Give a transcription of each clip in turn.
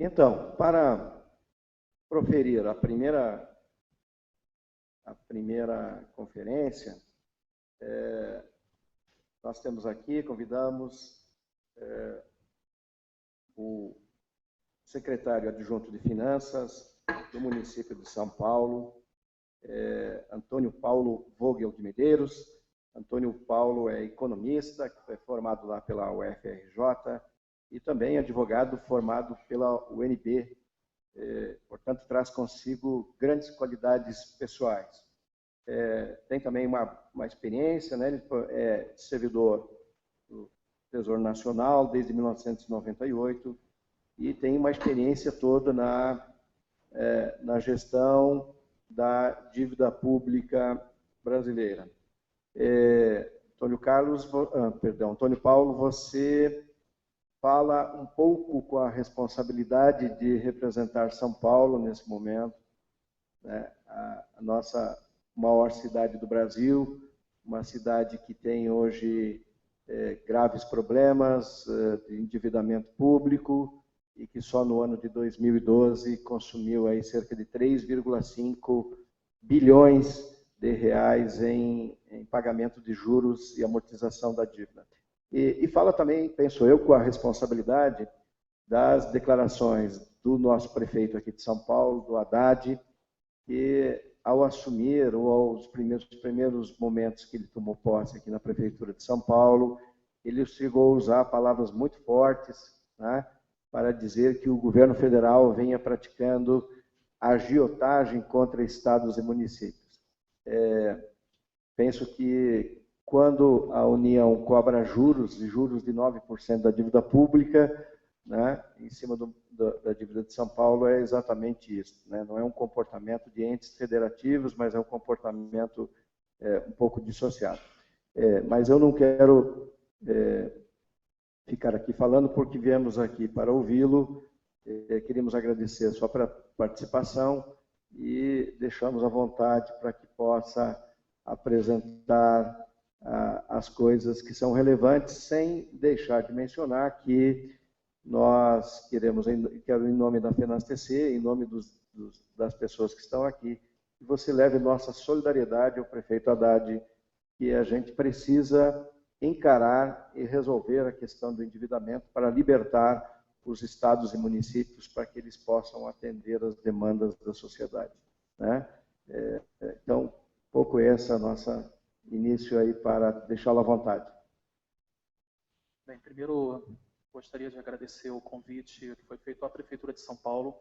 Então, para proferir a primeira conferência, nós temos aqui, convidamos o secretário adjunto de Finanças do município de São Paulo, Antônio Paulo Vogel de Medeiros. Antônio Paulo é economista, é formado lá pela UFRJ e também advogado formado pela UNB, portanto traz consigo grandes qualidades pessoais. Tem também uma experiência, né? Ele é servidor do Tesouro Nacional desde 1998 e tem uma experiência toda na gestão da dívida pública brasileira. Antônio Paulo, você fala um pouco com a responsabilidade de representar São Paulo nesse momento, né? A nossa maior cidade do Brasil, uma cidade que tem hoje graves problemas de endividamento público e que só no ano de 2012 consumiu aí cerca de 3,5 bilhões de reais em pagamento de juros e amortização da dívida. E fala também, penso eu, com a responsabilidade das declarações do nosso prefeito aqui de São Paulo, do Haddad, que ao assumir, ou aos primeiros momentos que ele tomou posse aqui na Prefeitura de São Paulo, ele chegou a usar palavras muito fortes, né, para dizer que o governo federal venha praticando agiotagem contra estados e municípios. Penso que quando a União cobra juros de 9% da dívida pública, né, em cima da dívida de São Paulo, é exatamente isso, né? Não é um comportamento de entes federativos, mas é um comportamento um pouco dissociado. Mas eu não quero ficar aqui falando, porque viemos aqui para ouvi-lo. Queríamos agradecer a sua participação e deixamos à vontade para que possa apresentar as coisas que são relevantes, sem deixar de mencionar que nós quero em nome da FENASTC, em nome das pessoas que estão aqui, que você leve nossa solidariedade ao prefeito Haddad, que a gente precisa encarar e resolver a questão do endividamento para libertar os estados e municípios para que eles possam atender as demandas da sociedade, né? Então, um pouco esse é o nosso início aí para deixá-lo à vontade. Bem, primeiro gostaria de agradecer o convite que foi feito à Prefeitura de São Paulo.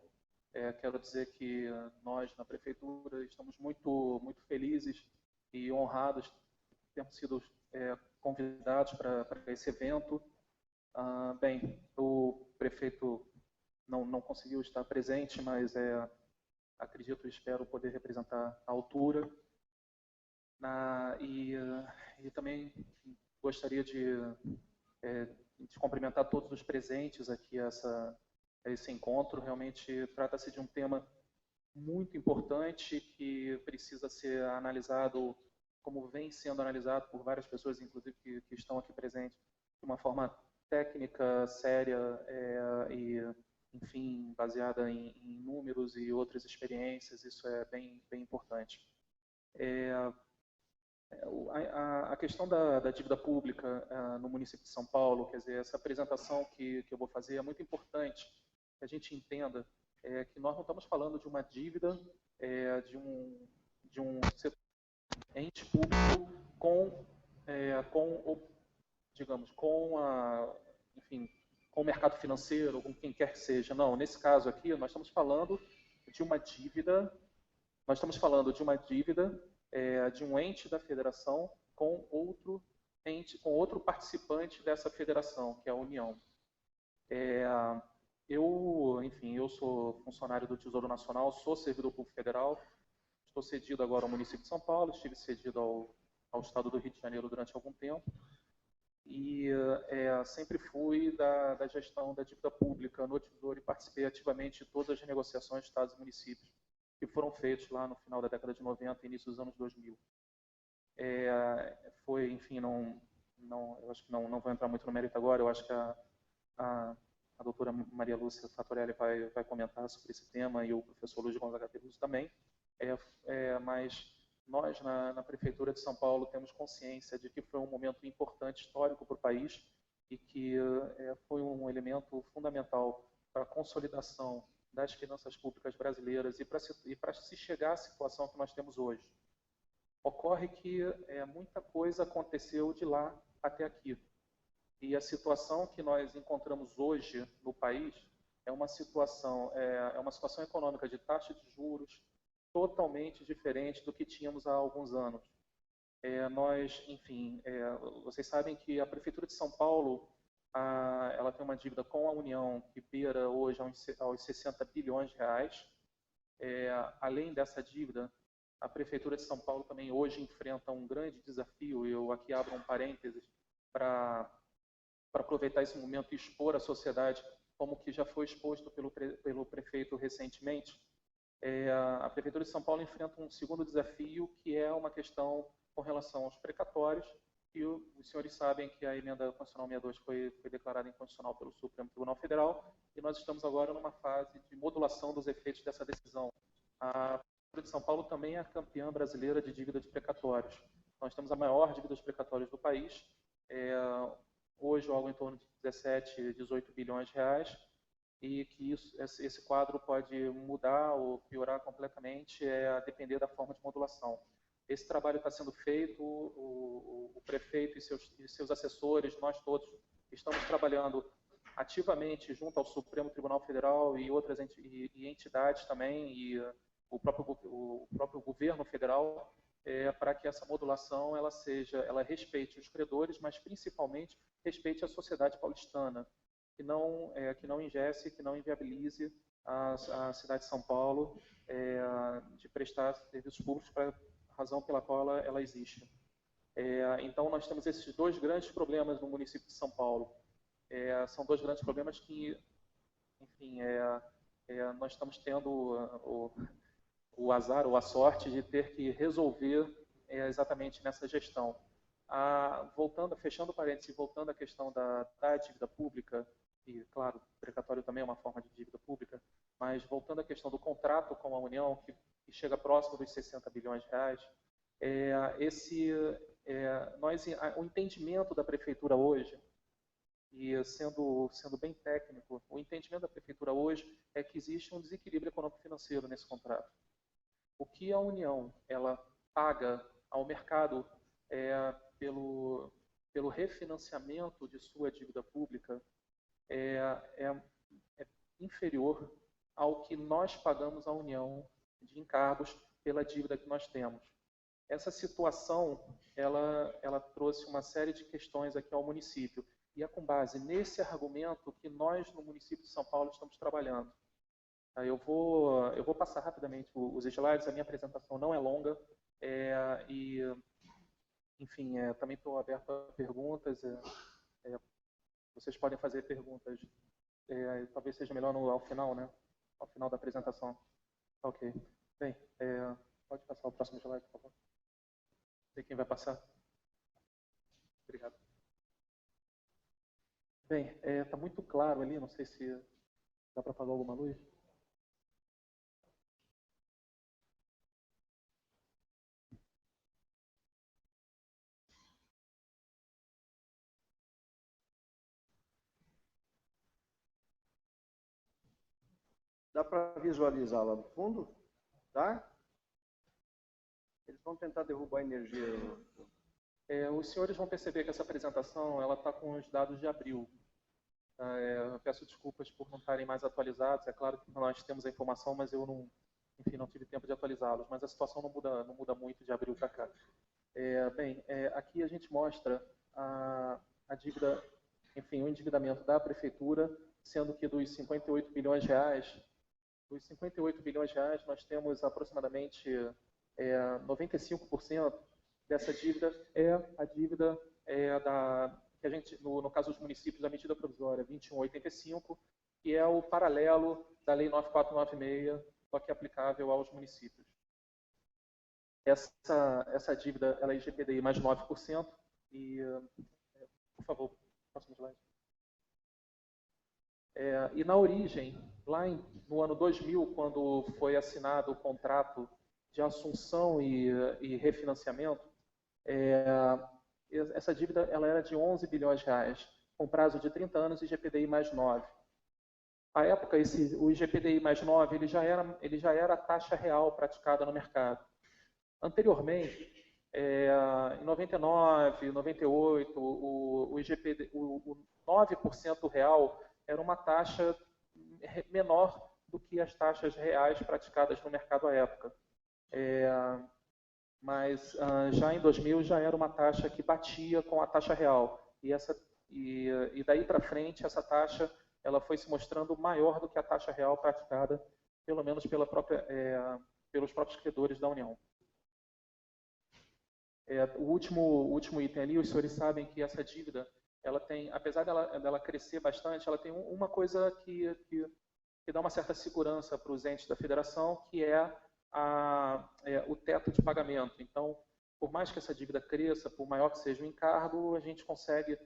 Quero dizer que nós, na Prefeitura, estamos muito felizes e honrados de termos sido convidados para esse evento. Bem, o prefeito não conseguiu estar presente, mas acredito e espero poder representar a altura. E também gostaria de cumprimentar todos os presentes aqui a esse encontro. Realmente trata-se de um tema muito importante que precisa ser analisado, como vem sendo analisado por várias pessoas, inclusive que estão aqui presentes, de uma forma técnica, séria e, enfim, baseada em números e outras experiências. Isso é bem importante. A questão da dívida pública no município de São Paulo, quer dizer, essa apresentação que eu vou fazer é muito importante que a gente entenda que nós não estamos falando de uma dívida de um ente público com o mercado financeiro, com quem quer que seja. Não, nesse caso aqui, nós estamos falando de uma dívida, de um ente da federação com outro ente, com outro participante dessa federação, que é a União. Eu sou funcionário do Tesouro Nacional, sou servidor público federal, estou cedido agora ao município de São Paulo, estive cedido ao estado do Rio de Janeiro durante algum tempo, e sempre fui da gestão da dívida pública no Tesouro e participei ativamente de todas as negociações de estados e municípios que foram feitos lá no final da década de 90 e início dos anos 2000. Enfim, eu acho que não vou entrar muito no mérito agora. Eu acho que a doutora Maria Lúcia Fatorelli vai comentar sobre esse tema e o professor Luiz Gonzaga Peluso também. Mas nós, na Prefeitura de São Paulo, temos consciência de que foi um momento importante, histórico para o país e que foi um elemento fundamental para a consolidação das finanças públicas brasileiras e para se chegar à situação que nós temos hoje. Ocorre que muita coisa aconteceu de lá até aqui. E a situação que nós encontramos hoje no país é uma situação econômica de taxa de juros totalmente diferente do que tínhamos há alguns anos. Vocês sabem que a Prefeitura de São Paulo ela tem uma dívida com a União que beira hoje aos 60 bilhões de reais. Além dessa dívida, a Prefeitura de São Paulo também hoje enfrenta um grande desafio. Eu aqui abro um parênteses para aproveitar esse momento e expor à sociedade como que já foi exposto pelo prefeito recentemente. A Prefeitura de São Paulo enfrenta um segundo desafio, que é uma questão com relação aos precatórios, e os senhores sabem que a emenda constitucional 62 foi declarada inconstitucional pelo Supremo Tribunal Federal, e nós estamos agora numa fase de modulação dos efeitos dessa decisão. A Prefeitura de São Paulo também é a campeã brasileira de dívida de precatórios. Nós temos a maior dívida de precatórios do país, hoje algo em torno de 17, 18 bilhões de reais, e que esse quadro pode mudar ou piorar completamente a depender da forma de modulação. Esse trabalho está sendo feito, o prefeito e seus assessores, nós todos, estamos trabalhando ativamente junto ao Supremo Tribunal Federal e outras entidades também, e o próprio governo federal, para que essa modulação ela respeite os credores, mas principalmente respeite a sociedade paulistana, que não ingesse, que não inviabilize a cidade de São Paulo de prestar serviços públicos para a razão pela qual ela existe. Então, nós temos esses dois grandes problemas no município de São Paulo. São dois grandes problemas que, enfim, nós estamos tendo o azar ou a sorte de ter que resolver exatamente nessa gestão. Fechando parênteses, voltando à questão da dívida pública, e, claro, o precatório também é uma forma de dívida pública, mas voltando à questão do contrato com a União, que chega próximo dos 60 bilhões de reais, o entendimento da Prefeitura hoje, e sendo bem técnico, o entendimento da Prefeitura hoje é que existe um desequilíbrio econômico-financeiro nesse contrato. O que a União ela paga ao mercado pelo refinanciamento de sua dívida pública é inferior ao que nós pagamos à União de encargos pela dívida que nós temos. Essa situação ela trouxe uma série de questões aqui ao município, e é com base nesse argumento que nós, no município de São Paulo, estamos trabalhando. Eu vou passar rapidamente os slides, a minha apresentação não é longa, enfim, também estou aberto a perguntas. Vocês podem fazer perguntas, talvez seja melhor ao final, né? Ao final da apresentação. Ok. Bem, pode passar o próximo slide, por favor. Não sei quem vai passar. Obrigado. Bem, está muito claro ali, não sei se dá para apagar alguma luz. Dá para visualizar lá no fundo? Tá? Eles vão tentar derrubar a energia. Os senhores vão perceber que essa apresentação está com os dados de abril. Eu peço desculpas por não estarem mais atualizados. É claro que nós temos a informação, mas eu não tive tempo de atualizá-los. Mas a situação não muda muito de abril para cá. Aqui a gente mostra a dívida, enfim, o endividamento da prefeitura, sendo que dos 58 bilhões de reais, nós temos aproximadamente 95% dessa dívida a dívida que a gente, no caso dos municípios, a medida provisória 2185, que é o paralelo da Lei 9496, só que aplicável aos municípios. Essa dívida ela é IGPDI mais 9%, e, por favor, próximo slide. E na origem, no ano 2000, quando foi assinado o contrato de assunção e refinanciamento, essa dívida ela era de 11 bilhões de reais, com prazo de 30 anos e GPDI mais 9. À época, o IGPDI mais 9 ele já era a taxa real praticada no mercado. Anteriormente, em 99, 98, o 9% real era uma taxa menor do que as taxas reais praticadas no mercado à época. Mas já em 2000 já era uma taxa que batia com a taxa real. E daí para frente, essa taxa ela foi se mostrando maior do que a taxa real praticada, pelo menos pelos próprios credores da União. O último item ali, os senhores sabem que essa dívida, ela tem, apesar dela crescer bastante, ela tem uma coisa que dá uma certa segurança para os entes da federação, que é o teto de pagamento. Então, por mais que essa dívida cresça, por maior que seja o encargo, a gente consegue,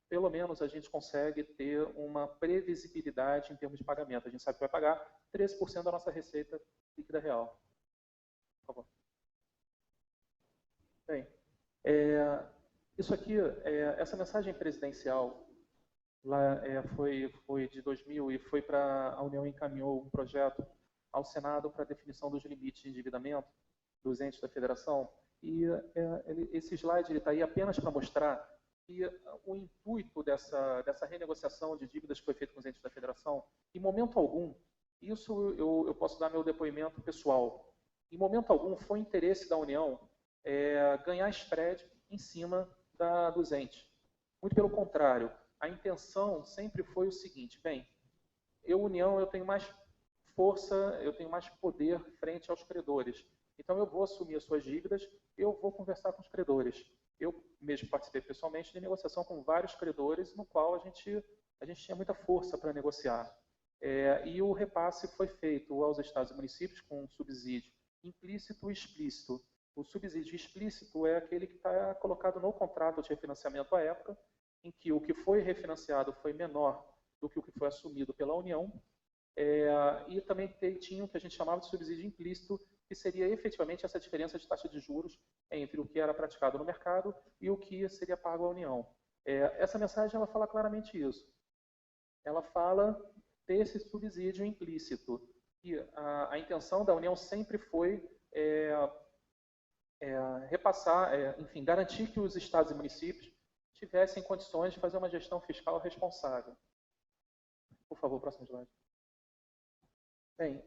pelo menos a gente consegue ter uma previsibilidade em termos de pagamento. A gente sabe que vai pagar 13% da nossa receita líquida real. Por favor. Bem, isso aqui, essa mensagem presidencial lá, foi de 2000 e foi para a União encaminhou um projeto ao Senado para definição dos limites de endividamento dos entes da federação. E esse slide está aí apenas para mostrar que o intuito dessa renegociação de dívidas que foi feito com os entes da federação, em momento algum, isso eu posso dar meu depoimento pessoal, em momento algum foi interesse da União ganhar spread em cima dos entes. Muito pelo contrário, a intenção sempre foi o seguinte: bem, União, eu tenho mais força, eu tenho mais poder frente aos credores. Então, eu vou assumir as suas dívidas, eu vou conversar com os credores. Eu mesmo participei pessoalmente de negociação com vários credores, no qual a gente tinha muita força para negociar. E o repasse foi feito aos estados e municípios com um subsídio implícito e explícito. O subsídio explícito é aquele que está colocado no contrato de refinanciamento à época, em que o que foi refinanciado foi menor do que o que foi assumido pela União, e também tinha o que a gente chamava de subsídio implícito, que seria efetivamente essa diferença de taxa de juros entre o que era praticado no mercado e o que seria pago à União. Essa mensagem ela fala claramente isso. Ela fala desse subsídio implícito. E a intenção da União sempre foi repassar, enfim, garantir que os estados e municípios tivessem condições de fazer uma gestão fiscal responsável. Por favor, próximo slide. Bem,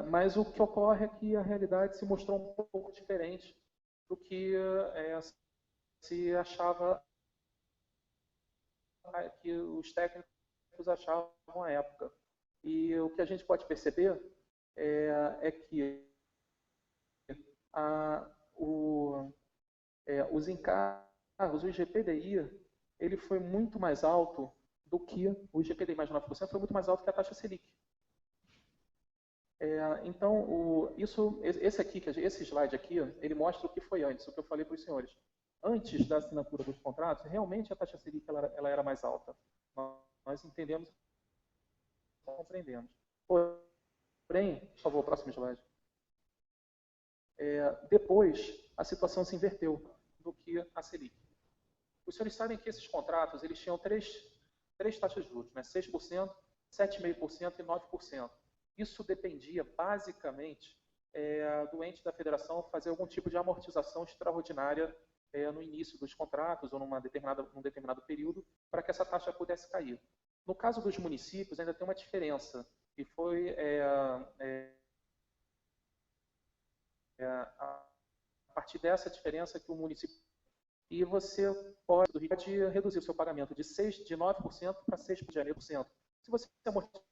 mas o que ocorre é que a realidade se mostrou um pouco diferente do que se achava, que os técnicos achavam à época. E o que a gente pode perceber é que os encargos, o IGPDI, ele foi muito mais alto do que o IGPDI mais 9%, foi muito mais alto que a taxa Selic. Então, esse slide aqui, ele mostra o que foi antes, o que eu falei para os senhores. Antes da assinatura dos contratos, realmente a taxa Selic ela era mais alta. Nós entendemos, compreendemos. Porém, por favor, próximo slide. Depois, a situação se inverteu do que a Selic. Os senhores sabem que esses contratos eles tinham três taxas de juros, né? 6%, 7,5% e 9%. Isso dependia, basicamente, do ente da federação fazer algum tipo de amortização extraordinária no início dos contratos ou num determinado período, para que essa taxa pudesse cair. No caso dos municípios, ainda tem uma diferença, e foi a partir dessa diferença que o município... E você pode reduzir o seu pagamento de 9% para 6%. Se você amortizar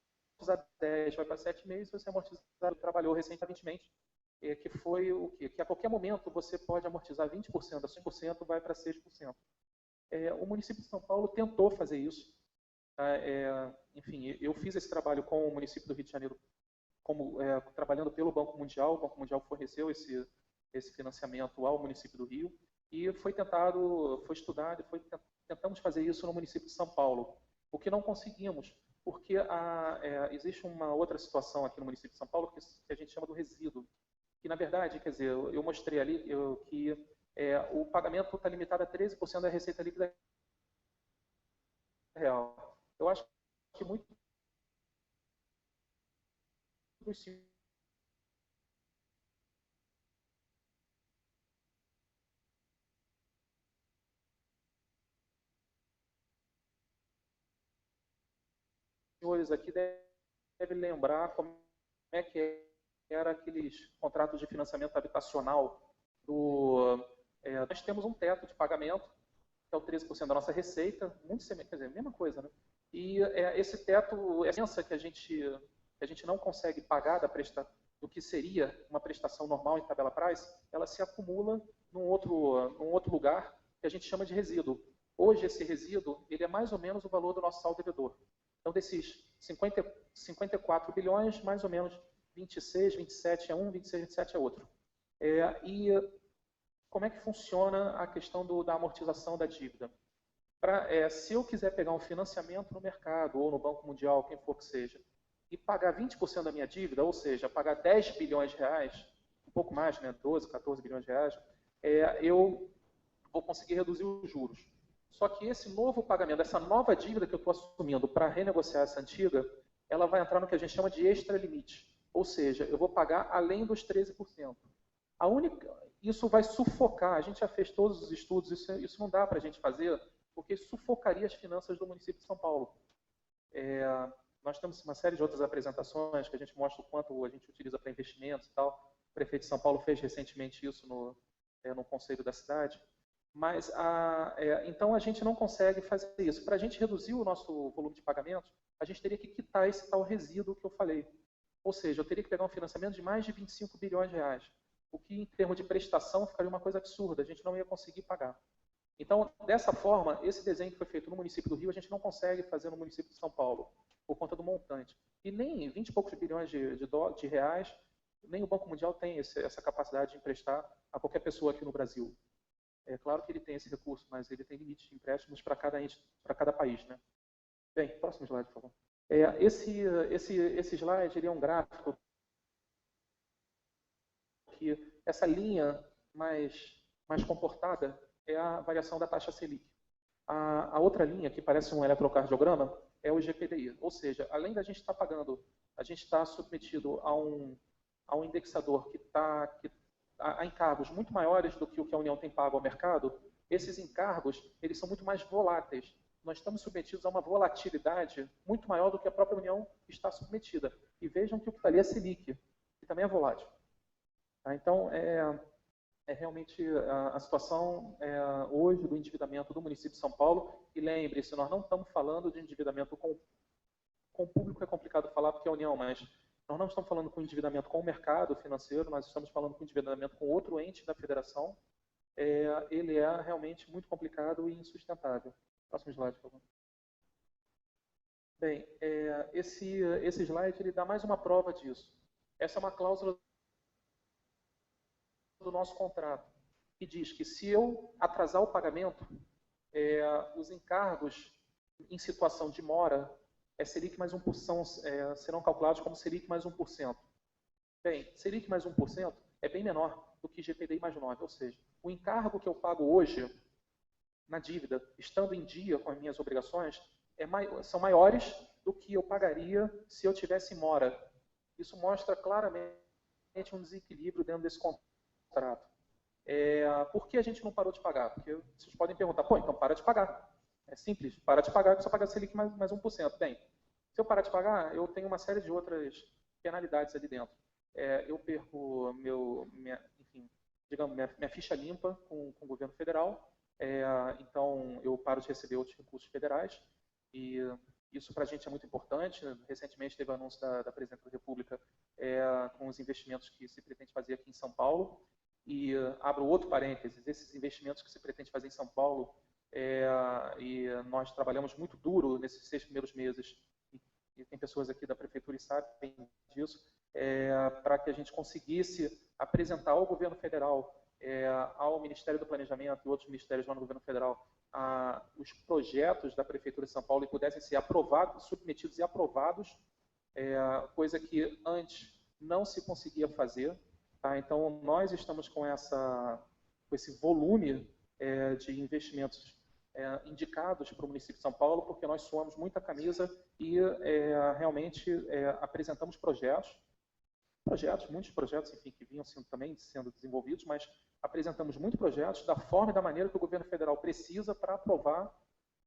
10, vai para 7,5%. Se você amortizar, trabalhou recentemente, que foi o quê? Que a qualquer momento você pode amortizar 20%, a 5% vai para 6%. O município de São Paulo tentou fazer isso. Enfim, eu fiz esse trabalho com o município do Rio de Janeiro, trabalhando pelo Banco Mundial. O Banco Mundial forneceu esse financiamento ao município do Rio, e foi estudado, tentamos fazer isso no município de São Paulo, o que não conseguimos, porque existe uma outra situação aqui no município de São Paulo que a gente chama do resíduo, que na verdade, quer dizer, eu mostrei ali que o pagamento está limitado a 13% da receita líquida real. Eu acho que muito dos senhores aqui devem lembrar como é que era aqueles contratos de financiamento habitacional nós temos um teto de pagamento, que é o 13% da nossa receita, muito semelhante, quer dizer, mesma coisa, né? E esse teto, essa diferença que a gente não consegue pagar do que seria uma prestação normal em tabela price, ela se acumula num outro lugar que a gente chama de resíduo. Hoje, esse resíduo ele é mais ou menos o valor do nosso saldo devedor. Então, desses 54 bilhões, mais ou menos 26, 27 é um, 26, 27 é outro. E como é que funciona a questão da amortização da dívida? Se eu quiser pegar um financiamento no mercado ou no Banco Mundial, quem for que seja, e pagar 20% da minha dívida, ou seja, pagar 10 bilhões de reais, um pouco mais, né, 12, 14 bilhões de reais, eu vou conseguir reduzir os juros. Só que esse novo pagamento, essa nova dívida que eu estou assumindo para renegociar essa antiga, ela vai entrar no que a gente chama de extra-limite. Ou seja, eu vou pagar além dos 13%. Isso vai sufocar, a gente já fez todos os estudos, isso não dá para a gente fazer, porque sufocaria as finanças do município de São Paulo. Nós temos uma série de outras apresentações que a gente mostra o quanto a gente utiliza para investimentos e tal. O prefeito de São Paulo fez recentemente isso no conselho da cidade. Mas, então, a gente não consegue fazer isso. Para a gente reduzir o nosso volume de pagamentos, a gente teria que quitar esse tal resíduo que eu falei. Ou seja, eu teria que pegar um financiamento de mais de 25 bilhões de reais, o que, em termos de prestação, ficaria uma coisa absurda. A gente não ia conseguir pagar. Então, dessa forma, esse desenho que foi feito no município do Rio, a gente não consegue fazer no município de São Paulo, por conta do montante. E nem 20 e poucos bilhões de reais, nem o Banco Mundial tem essa capacidade de emprestar a qualquer pessoa aqui no Brasil. É claro que ele tem esse recurso, mas ele tem limite de empréstimos para cada país, né? Bem, próximo slide, por favor. Esse slide ele é um gráfico que essa linha mais comportada é a variação da taxa Selic. A outra linha, que parece um eletrocardiograma, é o IGPDI. Ou seja, além da gente estar pagando, a gente está submetido a um indexador que está a encargos muito maiores do que o que a União tem pago ao mercado. Esses encargos eles são muito mais voláteis. Nós estamos submetidos a uma volatilidade muito maior do que a própria União está submetida. E vejam que o que está ali é Selic, que também é volátil. Então, realmente a situação hoje do endividamento do município de São Paulo. E lembre-se, nós não estamos falando de endividamento com o público, é complicado falar porque é a União, mas nós não estamos falando com endividamento com o mercado financeiro, nós estamos falando com endividamento com outro ente da federação. Ele é realmente muito complicado e insustentável. Próximo slide, por favor. Bem, esse slide ele dá mais uma prova disso. Essa é uma cláusula do nosso contrato, que diz que se eu atrasar o pagamento, os encargos em situação de mora Selic mais 1%, serão calculados como Selic mais 1%. Bem, Selic mais 1% é bem menor do que GPDI mais 9%, ou seja, o encargo que eu pago hoje na dívida, estando em dia com as minhas obrigações, são maiores do que eu pagaria se eu tivesse mora. Isso mostra claramente um desequilíbrio dentro desse contrato. Por que a gente não parou de pagar? Porque vocês podem perguntar, então para de pagar. É simples, para de pagar que só paga Selic mais 1%. Bem, se eu parar de pagar, eu tenho uma série de outras penalidades ali dentro. Eu perco minha ficha limpa com o governo federal, então eu paro de receber outros recursos federais, e isso para a gente é muito importante. Recentemente teve o anúncio da Presidenta da República com os investimentos que se pretende fazer aqui em São Paulo, e abro outro parênteses, esses investimentos que se pretende fazer em São Paulo, e nós trabalhamos muito duro nesses 6 primeiros meses, e tem pessoas aqui da Prefeitura e sabem disso, para que a gente conseguisse apresentar ao governo federal, ao Ministério do Planejamento e outros ministérios lá no governo federal, os projetos da Prefeitura de São Paulo e pudessem ser aprovados, submetidos e aprovados, coisa que antes não se conseguia fazer. Tá? Então, nós estamos com esse volume de investimentos indicados para o município de São Paulo, porque nós suamos muita camisa e realmente apresentamos muitos projetos, enfim, que vinham também sendo desenvolvidos, mas apresentamos muitos projetos da forma e da maneira que o governo federal precisa para aprovar,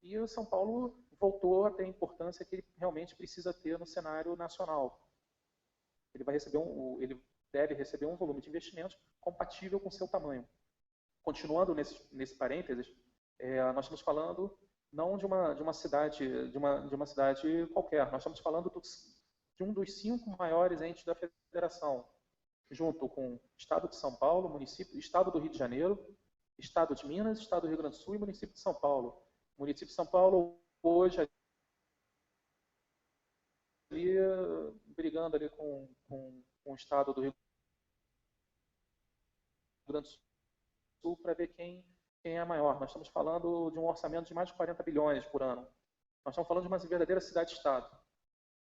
e o São Paulo voltou a ter a importância que ele realmente precisa ter no cenário nacional. Ele deve receber um volume de investimentos compatível com seu tamanho. Continuando nesse parênteses, nós estamos falando não de uma cidade qualquer, nós estamos falando de um dos 5 maiores entes da federação, junto com o Estado de São Paulo, município, Estado do Rio de Janeiro, Estado de Minas, Estado do Rio Grande do Sul e município de São Paulo. O município de São Paulo hoje ali, brigando ali com o Estado do Rio Grande do Sul para ver quem é maior. Nós estamos falando de um orçamento de mais de 40 bilhões por ano. Nós estamos falando de uma verdadeira cidade-estado.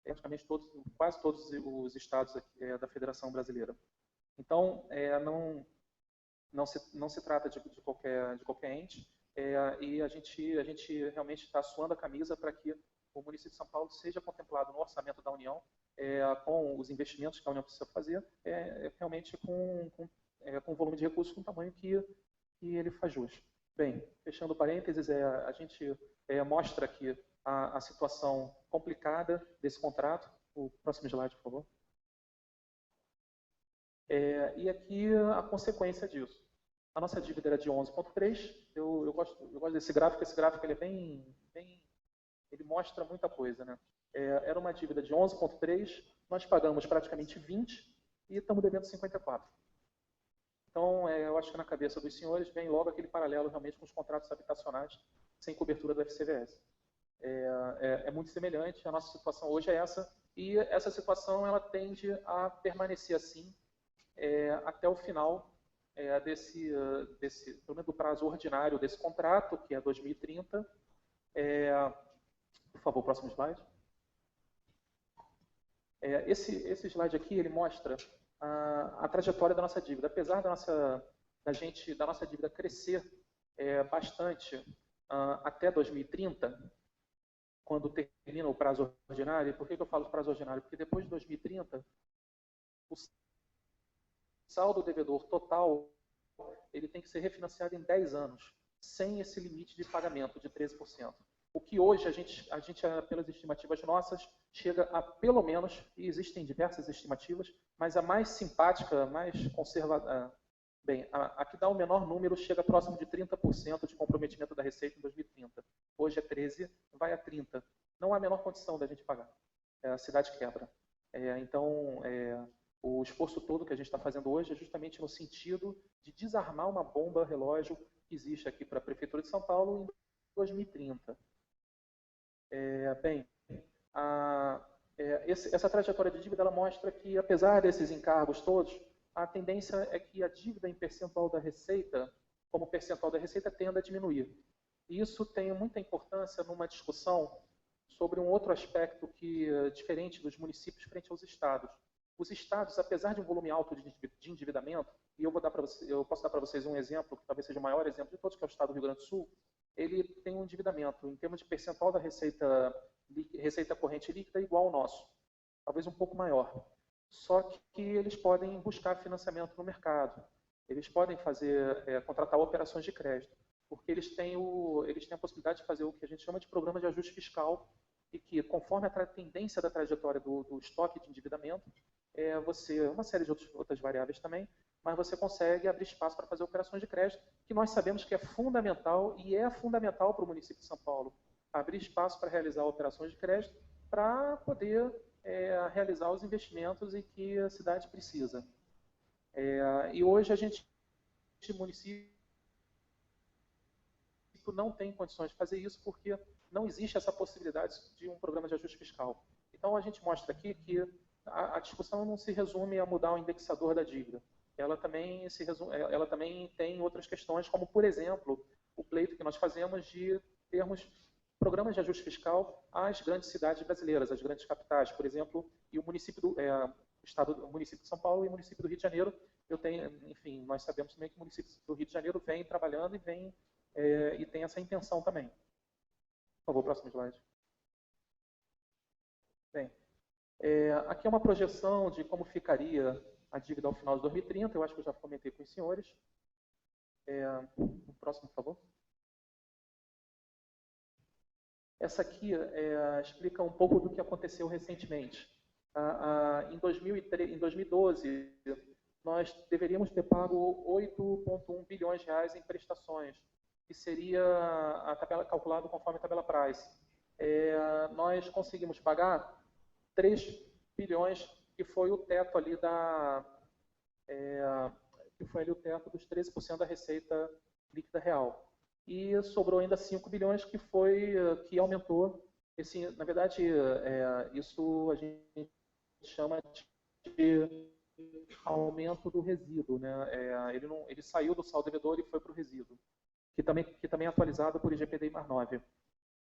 Praticamente quase todos os estados da Federação Brasileira. Então, não se trata de qualquer ente, e a gente realmente está suando a camisa para que o município de São Paulo seja contemplado no orçamento da União, com os investimentos que a União precisa fazer, realmente com o volume de recursos, com o tamanho que ele faz jus. Bem, fechando parênteses, a gente mostra aqui a situação complicada desse contrato. O próximo slide, por favor. E aqui a consequência disso. A nossa dívida era de 11,3. Eu gosto desse gráfico. Esse gráfico ele ele mostra muita coisa, né? Era uma dívida de 11,3. Nós pagamos praticamente 20 e estamos devendo 54. Então, eu acho que na cabeça dos senhores vem logo aquele paralelo realmente com os contratos habitacionais sem cobertura do FCVS. É muito semelhante, a nossa situação hoje é essa, e essa situação ela tende a permanecer assim até o final pelo menos do prazo ordinário desse contrato, que é 2030. Por favor, próximo slide. Esse slide aqui ele mostra a trajetória da nossa dívida. Apesar da nossa dívida crescer bastante até 2030, quando termina o prazo ordinário. Por que eu falo prazo ordinário? Porque depois de 2030, o saldo devedor total ele tem que ser refinanciado em 10 anos, sem esse limite de pagamento de 13%. O que hoje a gente pelas estimativas nossas, chega a pelo menos, e existem diversas estimativas, mas a mais simpática, a mais conservadora, a que dá o menor número chega próximo de 30% de comprometimento da receita em 2030. Hoje é 13%, vai a 30%. Não há a menor condição da gente pagar. A cidade quebra. Então, o esforço todo que a gente está fazendo hoje é justamente no sentido de desarmar uma bomba relógio que existe aqui para a Prefeitura de São Paulo em 2030. Essa trajetória de dívida ela mostra que, apesar desses encargos todos, a tendência é que a dívida em percentual da receita, como percentual da receita, tenda a diminuir. E isso tem muita importância numa discussão sobre um outro aspecto que é diferente dos municípios frente aos estados. Os estados, apesar de um volume alto de endividamento, e eu posso dar para vocês um exemplo, que talvez seja o maior exemplo de todos, que é o estado do Rio Grande do Sul, ele tem um endividamento em termos de percentual da receita corrente líquida igual ao nosso, talvez um pouco maior. Só que eles podem buscar financiamento no mercado, eles podem contratar operações de crédito, porque eles têm a possibilidade de fazer o que a gente chama de programa de ajuste fiscal, e que, conforme a tendência da trajetória do estoque de endividamento, uma série de outras variáveis também, mas você consegue abrir espaço para fazer operações de crédito, que nós sabemos que é fundamental, e é fundamental para o município de São Paulo, abrir espaço para realizar operações de crédito, para poder realizar os investimentos em que a cidade precisa. E hoje o município não tem condições de fazer isso, porque não existe essa possibilidade de um programa de ajuste fiscal. Então, a gente mostra aqui que a discussão não se resume a mudar o indexador da dívida. Ela também tem outras questões, como, por exemplo, o pleito que nós fazemos de termos programas de ajuste fiscal às grandes cidades brasileiras, às grandes capitais, por exemplo, e o município o município de São Paulo e o município do Rio de Janeiro. Enfim, nós sabemos também que o município do Rio de Janeiro vem trabalhando e tem essa intenção também. Por favor, próximo slide. Bem, aqui é uma projeção de como ficaria a dívida ao final de 2030. Eu acho que eu já comentei com os senhores. O próximo, por favor. Essa aqui explica um pouco do que aconteceu recentemente. Em 2012, nós deveríamos ter pago 8,1 bilhões de reais em prestações, que seria calculado conforme a tabela Price. Nós conseguimos pagar 3 bilhões, que foi o teto ali que foi ali o teto dos 13% da receita líquida real. E sobrou ainda 5 bilhões, que aumentou. Na verdade, isso a gente chama de aumento do resíduo, né? Ele saiu do saldo devedor e foi para o resíduo, que também é atualizado por IGPDI+9.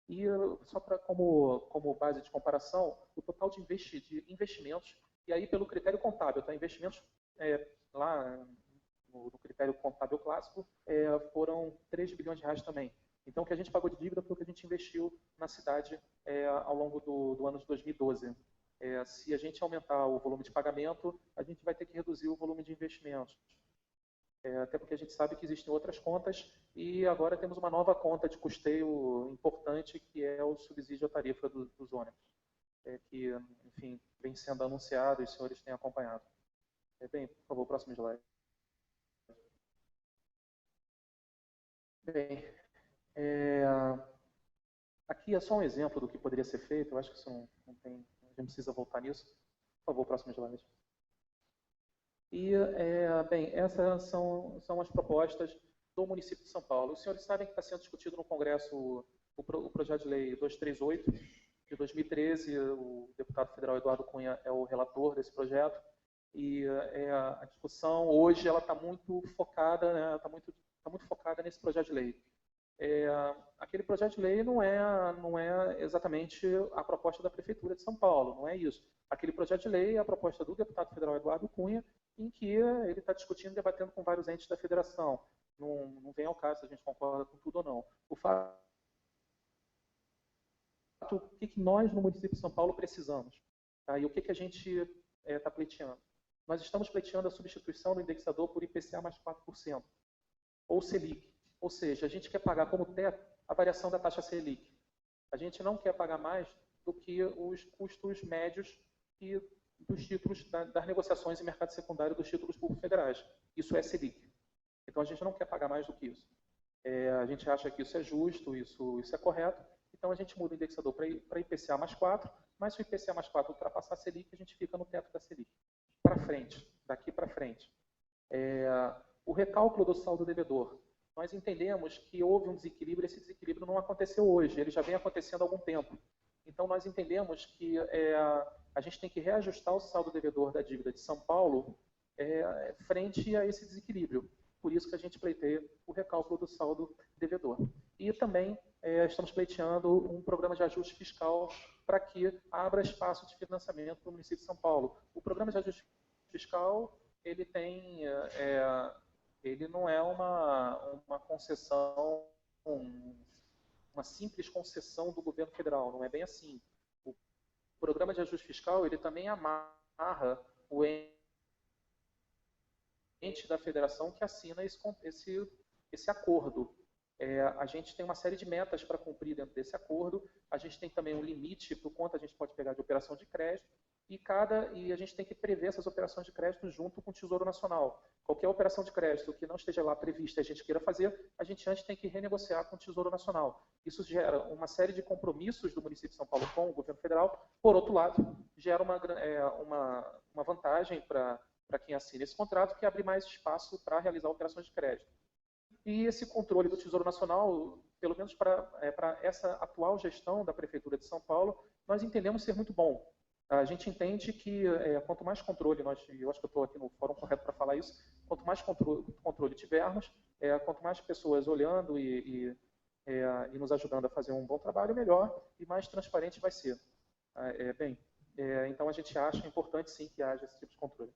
E só como base de comparação, o total de investimentos, e aí pelo critério contábil, tá? Investimentos lá no critério contábil clássico, foram 3 bilhões de reais também. Então, o que a gente pagou de dívida foi o que a gente investiu na cidade ao longo do ano de 2012. Se a gente aumentar o volume de pagamento, a gente vai ter que reduzir o volume de investimentos. Até porque a gente sabe que existem outras contas e agora temos uma nova conta de custeio importante, que é o subsídio à tarifa dos ônibus, que, enfim, vem sendo anunciado e os senhores têm acompanhado. Bem, por favor, próximo slide. Bem, aqui é só um exemplo do que poderia ser feito. Eu acho que isso não tem, a gente precisa voltar nisso. Por favor, próximo slide. E, bem, essas são as propostas do município de São Paulo. Os senhores sabem que está sendo discutido no Congresso o projeto de lei 238, de 2013. O deputado federal Eduardo Cunha é o relator desse projeto. E a discussão hoje ela está muito focada, né, está muito focada nesse projeto de lei. Aquele projeto de lei não é exatamente a proposta da Prefeitura de São Paulo, não é isso. Aquele projeto de lei é a proposta do deputado federal Eduardo Cunha, em que ele está discutindo e debatendo com vários entes da federação. Não vem ao caso se a gente concorda com tudo ou não. O que nós, no município de São Paulo, precisamos? Tá? E o que a gente está pleiteando? Nós estamos pleiteando a substituição do indexador por IPCA mais 4%, ou Selic. Ou seja, a gente quer pagar como teto a variação da taxa Selic. A gente não quer pagar mais do que os custos médios dos títulos das negociações em mercado secundário dos títulos públicos federais. Isso é Selic. Então, a gente não quer pagar mais do que isso. A gente acha que isso é justo, isso é correto. Então, a gente muda o indexador para IPCA mais 4, mas se o IPCA mais 4 ultrapassar a Selic, a gente fica no teto da Selic. Para frente, daqui para frente. O recálculo do saldo devedor. Nós entendemos que houve um desequilíbrio, esse desequilíbrio não aconteceu hoje, ele já vem acontecendo há algum tempo. Então, nós entendemos que a gente tem que reajustar o saldo devedor da dívida de São Paulo frente a esse desequilíbrio. Por isso que a gente pleiteia o recálculo do saldo devedor. E também estamos pleiteando um programa de ajuste fiscal para que abra espaço de financiamento para o município de São Paulo. O programa de ajuste fiscal, ele não é uma concessão, uma simples concessão do governo federal, não é bem assim. O programa de ajuste fiscal, ele também amarra o ente da federação que assina esse acordo. A gente tem uma série de metas para cumprir dentro desse acordo, a gente tem também um limite para o quanto a gente pode pegar de operação de crédito, e a gente tem que prever essas operações de crédito junto com o Tesouro Nacional. Qualquer operação de crédito que não esteja lá prevista e a gente queira fazer, a gente antes tem que renegociar com o Tesouro Nacional. Isso gera uma série de compromissos do município de São Paulo com o governo federal. Por outro lado, gera uma vantagem para quem assina esse contrato, que abre mais espaço para realizar operações de crédito. E esse controle do Tesouro Nacional, pelo menos para essa atual gestão da Prefeitura de São Paulo, nós entendemos ser muito bom. A gente entende que quanto mais controle, eu acho que eu estou aqui no fórum correto para falar isso, quanto mais controle tivermos, quanto mais pessoas olhando e nos ajudando a fazer um bom trabalho, melhor e mais transparente vai ser. Então a gente acha importante sim que haja esse tipo de controle.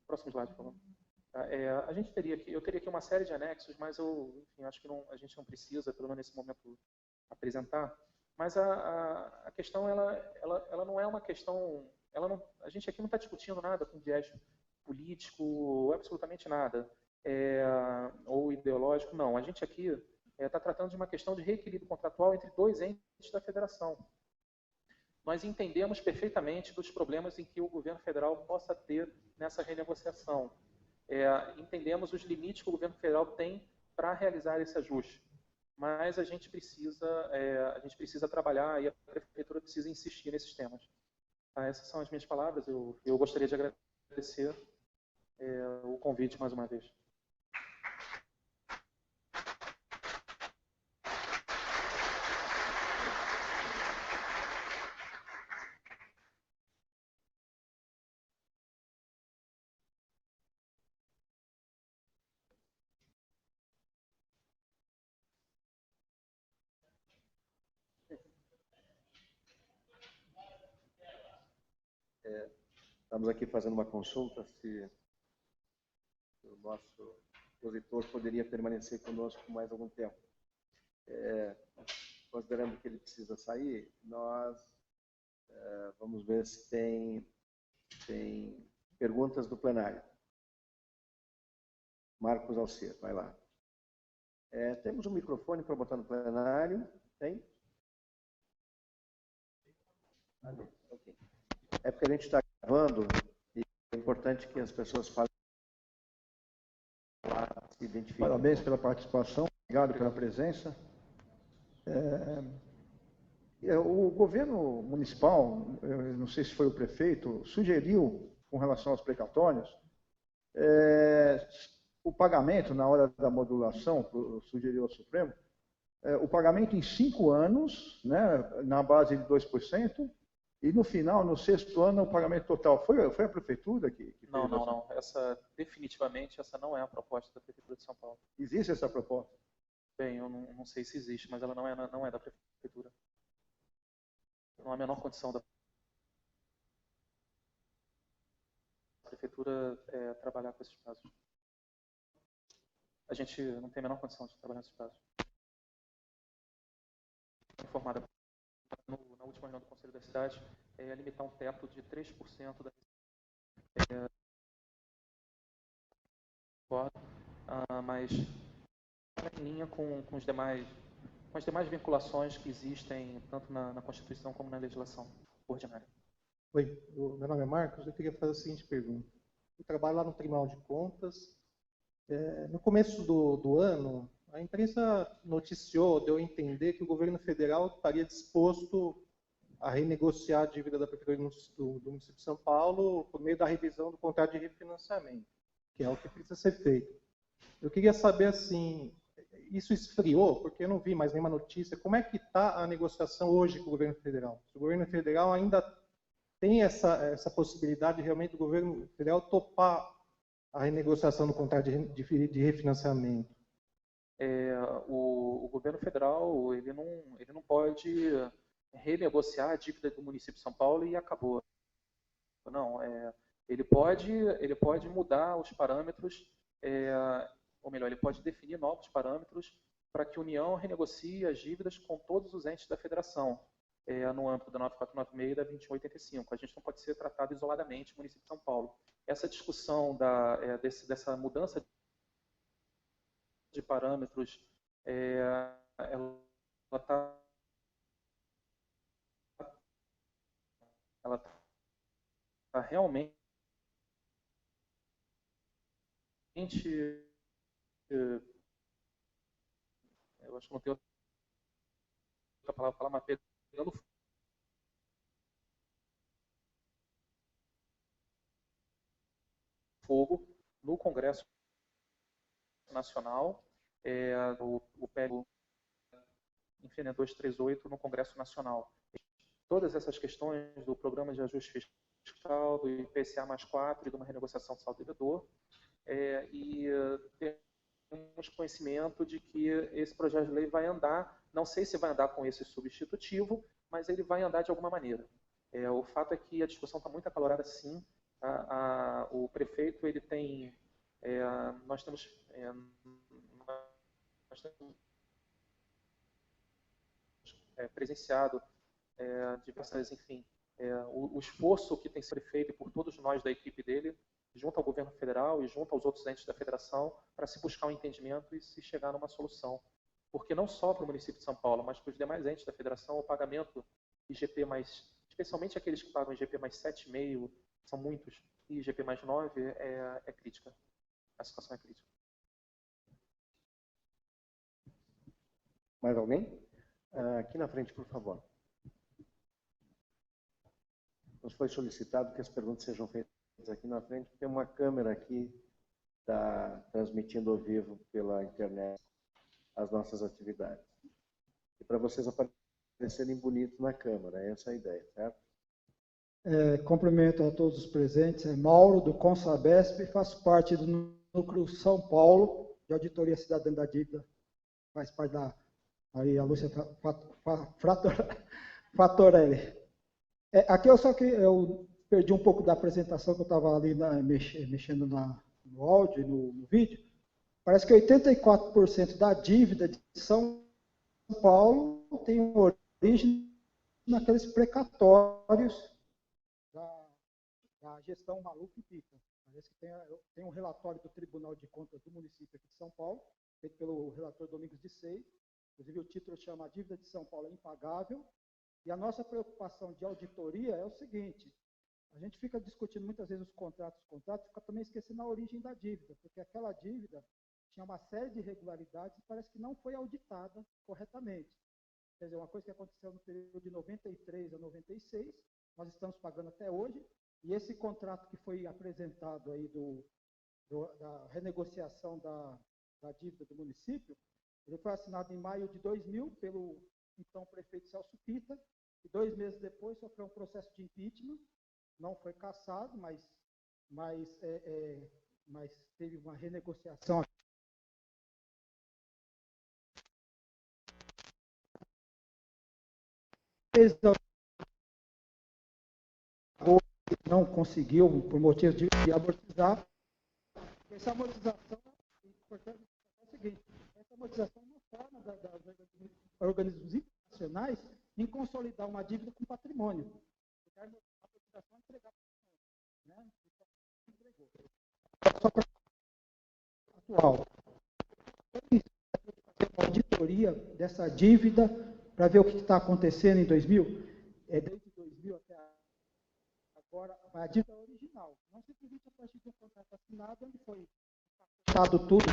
Próximo slide, por favor. Eu teria aqui uma série de anexos, mas enfim, acho que a gente não precisa, pelo menos nesse momento, apresentar. Mas a questão, ela não é uma questão... a gente aqui não está discutindo nada com viés político, absolutamente nada, ou ideológico, não. A gente aqui está tratando de uma questão de reequilíbrio contratual entre dois entes da federação. Nós entendemos perfeitamente dos problemas em que o governo federal possa ter nessa renegociação. Entendemos os limites que o governo federal tem para realizar esse ajuste. Mas a gente precisa trabalhar e a prefeitura precisa insistir nesses temas. Essas são as minhas palavras. Eu gostaria de agradecer o convite mais uma vez. Estamos aqui fazendo uma consulta se o nosso expositor poderia permanecer conosco por mais algum tempo. Considerando que ele precisa sair, nós vamos ver se tem perguntas do plenário. Marcos Alcer, vai lá. Temos um microfone para botar no plenário? Tem? Okay. É porque a gente está gravando e é importante que as pessoas falem, se identifiquem. Parabéns pela participação, obrigado pela presença. O governo municipal, eu não sei se foi o prefeito, sugeriu, com relação aos precatórios, o pagamento, na hora da modulação, sugeriu ao Supremo, o pagamento em 5 anos, né, na base de 2%, e no final, no 6º ano, o pagamento total. Foi a prefeitura que fez Não. Definitivamente, essa não é a proposta da Prefeitura de São Paulo. Existe essa proposta? Bem, eu não sei se existe, mas ela não é da Prefeitura. Não há a menor condição da Prefeitura trabalhar com esses casos. A gente não tem a menor condição de trabalhar nesses casos. Informada na última reunião do Conselho da Cidade, limitar um teto de 3% da mas em linha com as demais vinculações que existem tanto na Constituição como na legislação ordinária. Oi, meu nome é Marcos, eu queria fazer a seguinte pergunta. Eu trabalho lá no Tribunal de Contas. No começo do ano, a imprensa noticiou, deu a entender que o governo federal estaria disposto a renegociar a dívida da Prefeitura do município de São Paulo por meio da revisão do contrato de refinanciamento, que é o que precisa ser feito. Eu queria saber, assim, isso esfriou, porque eu não vi mais nenhuma notícia. Como é que está a negociação hoje com o governo federal? Se o governo federal ainda tem essa possibilidade de realmente o governo federal topar a renegociação do contrato de refinanciamento? O governo federal ele não pode renegociar a dívida do município de São Paulo e acabou. Não, ele pode mudar os parâmetros, ou melhor, ele pode definir novos parâmetros para que a União renegocie as dívidas com todos os entes da federação, no âmbito da 9496 e da 2185. A gente não pode ser tratado isoladamente no município de São Paulo. Essa discussão dessa mudança de parâmetros, ela está realmente eu acho que não tem outra palavra para falar, mas pegando fogo no Congresso Nacional, o PL 238 no Congresso Nacional. todas essas questões do programa de ajuste fiscal, do IPCA+4 e de uma renegociação do saldo devedor, e temos conhecimento de que esse projeto de lei vai andar, não sei se vai andar com esse substitutivo, mas ele vai andar de alguma maneira. O fato é que a discussão está muito acalorada, sim. O prefeito, ele tem... nós temos presenciado diversas, enfim, o esforço que tem sido feito por todos nós da equipe dele, junto ao governo federal e junto aos outros entes da federação, para se buscar um entendimento e se chegar numa solução. Porque não só para o município de São Paulo, mas para os demais entes da federação, o pagamento IGP+, especialmente aqueles que pagam IGP mais 7,5, são muitos, e IGP mais 9, é crítica. A situação é crítica. Mais alguém? Aqui na frente, por favor. Nos foi solicitado que as perguntas sejam feitas aqui na frente. Tem uma câmera aqui, está transmitindo ao vivo pela internet as nossas atividades. E para vocês aparecerem bonitos na câmera, essa é a ideia, certo? Cumprimento a todos os presentes. Mauro, do Consabesp, faço parte do Núcleo São Paulo, de Auditoria Cidadã da Dívida, faz parte da aí a Lúcia Fatorelli. Aqui eu perdi um pouco da apresentação, que eu estava ali mexendo no áudio e no vídeo. Parece que 84% da dívida de São Paulo tem origem naqueles precatórios da gestão Maluf e Pica. Parece que tem um relatório do Tribunal de Contas do município aqui de São Paulo, feito pelo relator Domingos de Sei. Inclusive, o título chama A Dívida de São Paulo é Impagável. E a nossa preocupação de auditoria é o seguinte: a gente fica discutindo muitas vezes os contratos, fica também esquecendo a origem da dívida, porque aquela dívida tinha uma série de irregularidades e parece que não foi auditada corretamente. Quer dizer, uma coisa que aconteceu no período de 93 a 96, nós estamos pagando até hoje, e esse contrato que foi apresentado aí da renegociação da dívida do município, ele foi assinado em maio de 2000 pelo então prefeito Celso Pitta, e 2 meses depois sofreu um processo de impeachment, não foi cassado, mas teve uma renegociação. Não conseguiu, por motivo de amortizar. Essa amortização, importante, é o seguinte: essa amortização é uma forma dos organismos internacionais em consolidar uma dívida com patrimônio. Porque a amortização é entregar patrimônio, né? Só para atual. Fazer uma auditoria dessa dívida para ver o que está acontecendo em 2000. Desde 2000 até agora, a dívida original. Não simplesmente a partir de um contrato assinado, onde foi passado tudo.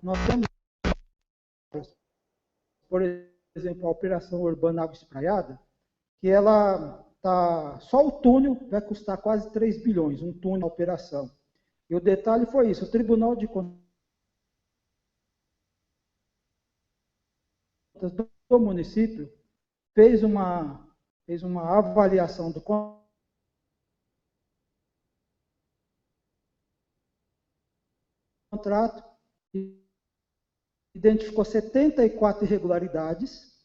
Nós temos, por exemplo, a operação urbana Água Espraiada, que ela tá, só o túnel vai custar quase 3 bilhões, um túnel na operação. E o detalhe foi isso: o Tribunal de Contas do município fez uma avaliação do contrato, identificou 74 irregularidades,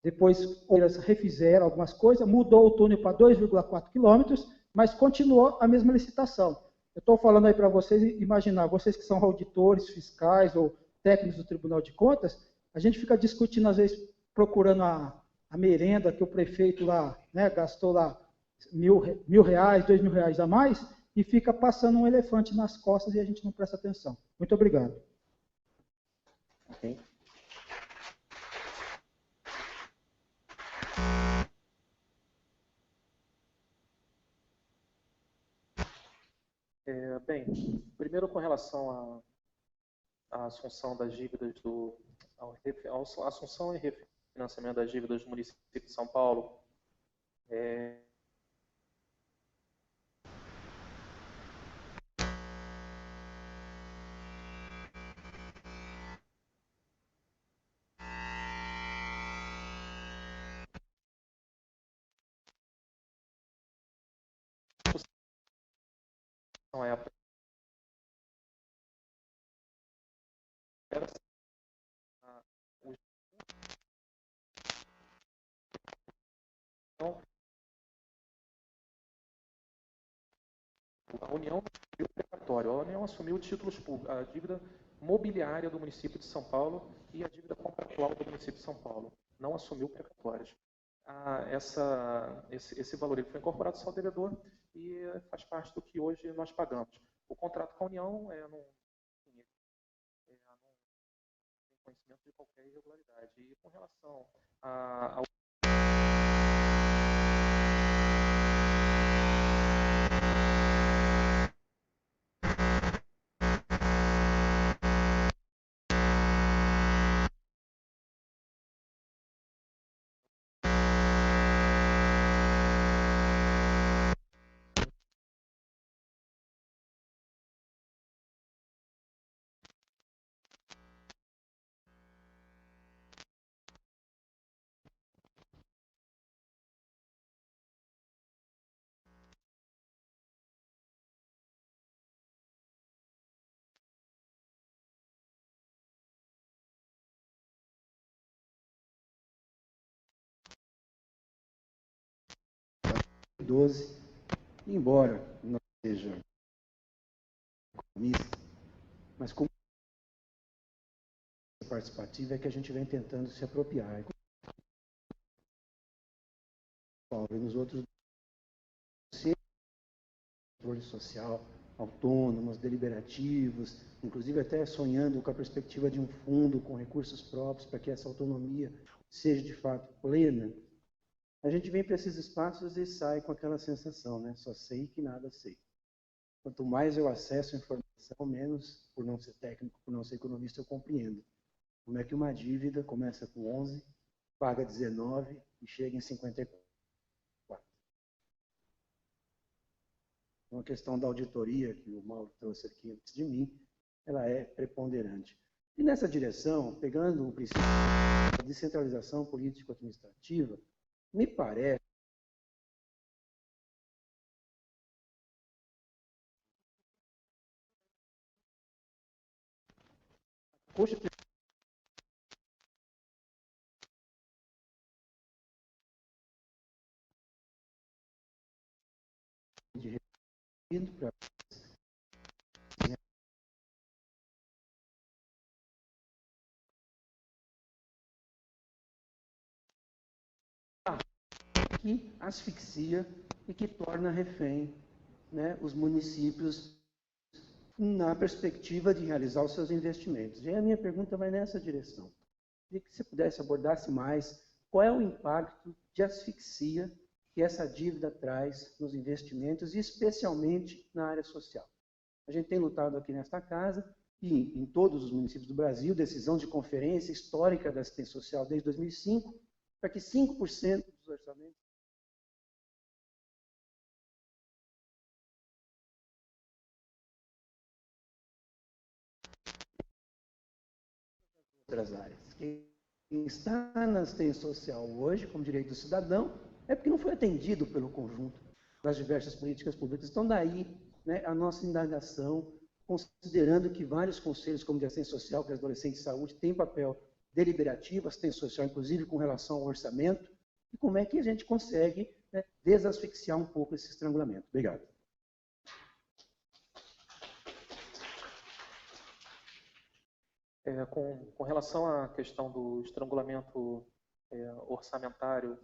depois eles refizeram algumas coisas, mudou o túnel para 2,4 quilômetros, mas continuou a mesma licitação. Eu estou falando aí para vocês imaginar, vocês que são auditores fiscais ou técnicos do Tribunal de Contas, a gente fica discutindo, às vezes, procurando a merenda que o prefeito lá, né, gastou lá R$1.000, R$2.000 a mais, e fica passando um elefante nas costas e a gente não presta atenção. Muito obrigado. Okay. Bem, primeiro com relação à assunção das dívidas a assunção e refinanciamento das dívidas do município de São Paulo, Então, a União não assumiu o precatório, a União assumiu títulos públicos, a dívida mobiliária do município de São Paulo e a dívida contratual do município de São Paulo. Não assumiu precatórios. Esse valor ele foi incorporado só ao devedor e faz parte do que hoje nós pagamos. O contrato com a União não tem conhecimento de qualquer irregularidade. E com relação ao embora não seja economista, mas como participativa é que a gente vem tentando se apropriar. E nos outros controle social, autônomos, deliberativos, inclusive até sonhando com a perspectiva de um fundo com recursos próprios para que essa autonomia seja de fato plena, a gente vem para esses espaços e sai com aquela sensação, né? Só sei que nada sei. Quanto mais eu acesso a informação, menos, por não ser técnico, por não ser economista, eu compreendo. Como é que uma dívida começa com 11, paga 19 e chega em 54. Uma questão da auditoria, que o Mauro trouxe aqui antes de mim, ela é preponderante. E nessa direção, pegando o princípio da descentralização político-administrativa, me parece de para que asfixia e que torna refém, né, os municípios na perspectiva de realizar os seus investimentos. E a minha pergunta vai nessa direção. Queria que você pudesse abordar mais qual é o impacto de asfixia que essa dívida traz nos investimentos, e especialmente na área social. A gente tem lutado aqui nesta casa, e em todos os municípios do Brasil, decisão de conferência histórica da assistência social desde 2005, para que 5% dos orçamentos outras áreas. Quem está na assistência social hoje, como direito do cidadão, é porque não foi atendido pelo conjunto das diversas políticas públicas. Então, daí, né, a nossa indagação, considerando que vários conselhos, como de assistência social, que adolescente e saúde, têm papel deliberativo, assistência social, inclusive com relação ao orçamento, e como é que a gente consegue, né, desasfixiar um pouco esse estrangulamento. Obrigado. Com relação à questão do estrangulamento orçamentário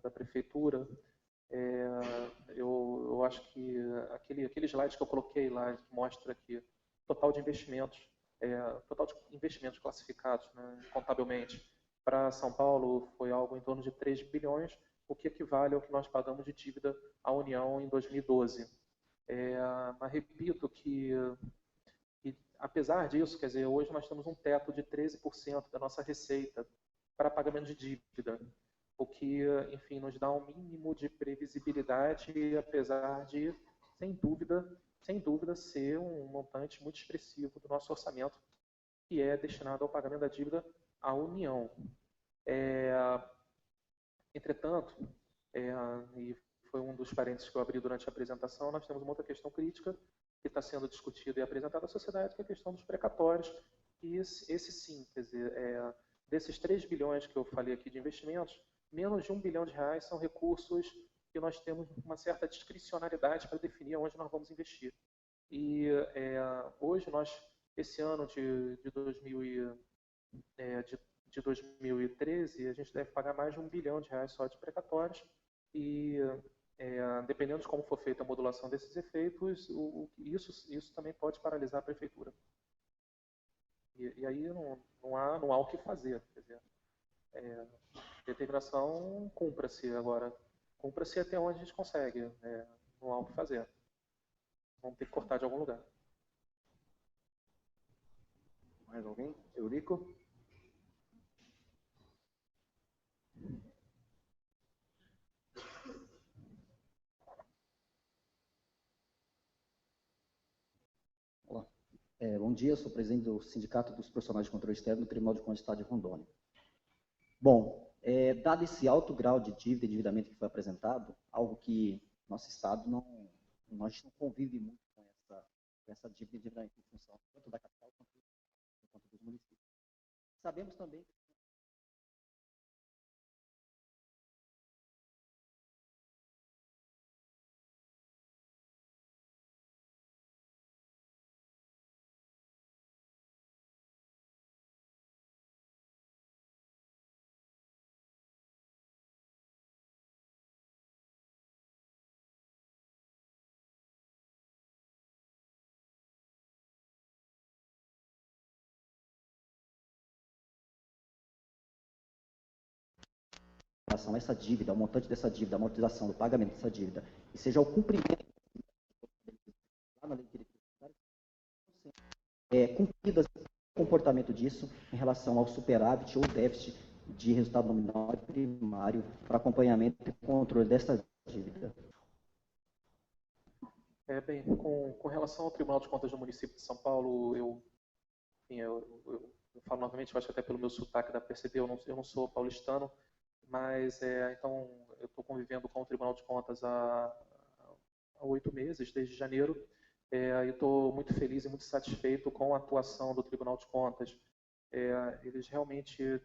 da prefeitura, eu acho que aquele slide que eu coloquei lá, que mostra que total de investimentos classificados, né, contabilmente para São Paulo foi algo em torno de 3 bilhões, o que equivale ao que nós pagamos de dívida à União em 2012. Mas repito que apesar disso, quer dizer, hoje nós temos um teto de 13% da nossa receita para pagamento de dívida, o que, enfim, nos dá um mínimo de previsibilidade, apesar de, sem dúvida, ser um montante muito expressivo do nosso orçamento, que é destinado ao pagamento da dívida à União. Entretanto, e foi um dos parênteses que eu abri durante a apresentação, nós temos uma outra questão crítica que está sendo discutida e apresentada à sociedade, que é a questão dos precatórios. E esse sim, quer dizer, desses 3 bilhões que eu falei aqui de investimentos, menos de R$1 bilhão são recursos que nós temos uma certa discricionariedade para definir onde nós vamos investir. E hoje esse ano de 2013, a gente deve pagar mais de R$1 bilhão só de precatórios, e dependendo de como for feita a modulação desses efeitos, isso também pode paralisar a prefeitura. E aí não há o que fazer. Quer dizer, determinação cumpra-se agora. Cumpra-se até onde a gente consegue. Não há o que fazer. Vamos ter que cortar de algum lugar. Mais alguém? Eurico? Olá. Bom dia, sou presidente do Sindicato dos Profissionais de Controle Externo do Tribunal de Contas do Estado de Rondônia. Bom, dado esse alto grau de dívida e endividamento que foi apresentado, algo que nosso Estado nós não convive muito com essa dívida e endividamento em função tanto da capital quanto dos municípios. Sabemos também que em relação a essa dívida, ao montante dessa dívida, a amortização do pagamento dessa dívida, e seja o cumprimento lá na lei de direito cumprido o comportamento disso em relação ao superávit ou déficit de resultado nominal e primário para acompanhamento e controle dessa dívida. Bem, com relação ao Tribunal de Contas do município de São Paulo, eu falo novamente, eu acho que até pelo meu sotaque dá para perceber, eu não sou paulistano, mas então eu estou convivendo com o Tribunal de Contas há 8 meses, desde janeiro, e estou muito feliz e muito satisfeito com a atuação do Tribunal de Contas. Eles realmente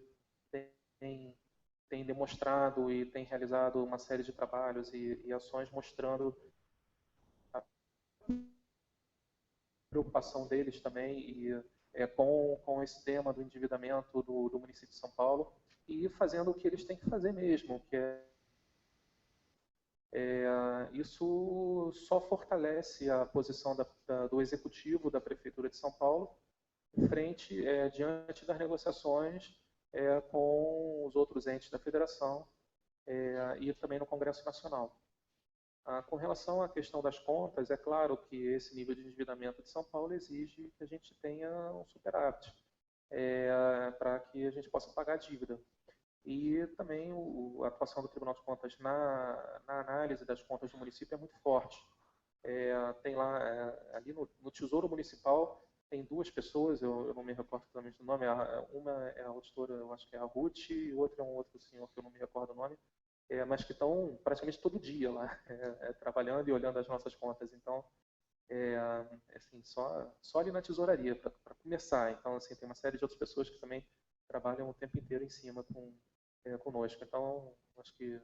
têm demonstrado e têm realizado uma série de trabalhos e ações mostrando a preocupação deles também e com esse tema do endividamento do município de São Paulo, e fazendo o que eles têm que fazer mesmo, que isso só fortalece a posição do executivo da Prefeitura de São Paulo diante das negociações com os outros entes da Federação e também no Congresso Nacional. Com relação à questão das contas, é claro que esse nível de endividamento de São Paulo exige que a gente tenha um superávit para que a gente possa pagar a dívida. E também a atuação do Tribunal de Contas na análise das contas do município é muito forte. Tem lá, ali no Tesouro Municipal, tem 2 pessoas, eu não me recordo exatamente do nome, uma é a auditora, eu acho que é a Ruth, e o outro é um outro senhor que eu não me recordo o nome, mas que estão praticamente todo dia lá, trabalhando e olhando as nossas contas. Então, assim, só ali na tesouraria, para começar. Então, assim, tem uma série de outras pessoas que também trabalham o tempo inteiro em cima conosco. Então, acho que,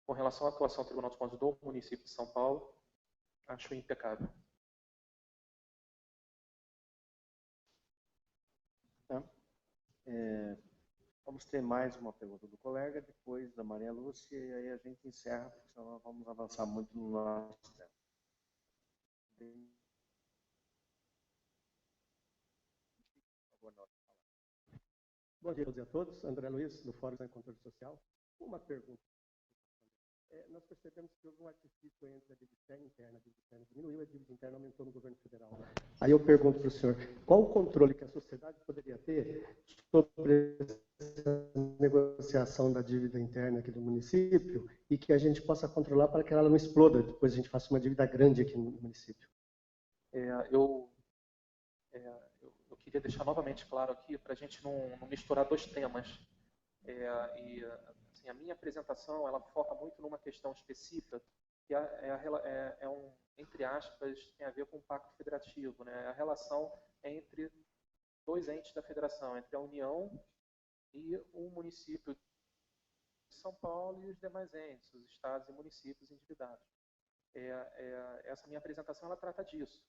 com relação à atuação do Tribunal de Contas do município de São Paulo, acho impecável. Tá. Vamos ter mais uma pergunta do colega, depois da Maria Lúcia, e aí a gente encerra, porque senão nós vamos avançar muito no nosso tempo. Bom dia a todos. André Luiz, do Fórum de Controle Social. Uma pergunta. Nós percebemos que houve um artifício entre a dívida interna, diminuiu, a dívida interna aumentou no governo federal. Aí eu pergunto para o senhor, qual o controle que a sociedade poderia ter sobre essa negociação da dívida interna aqui do município e que a gente possa controlar para que ela não exploda, depois a gente faça uma dívida grande aqui no município? Eu queria deixar novamente claro aqui, para a gente não misturar 2 temas. Assim, a minha apresentação ela foca muito numa questão específica, que entre aspas, tem a ver com o pacto federativo, né? A relação entre dois entes da federação, entre a União e o município de São Paulo e os demais entes, os estados e municípios endividados. Essa minha apresentação, ela trata disso.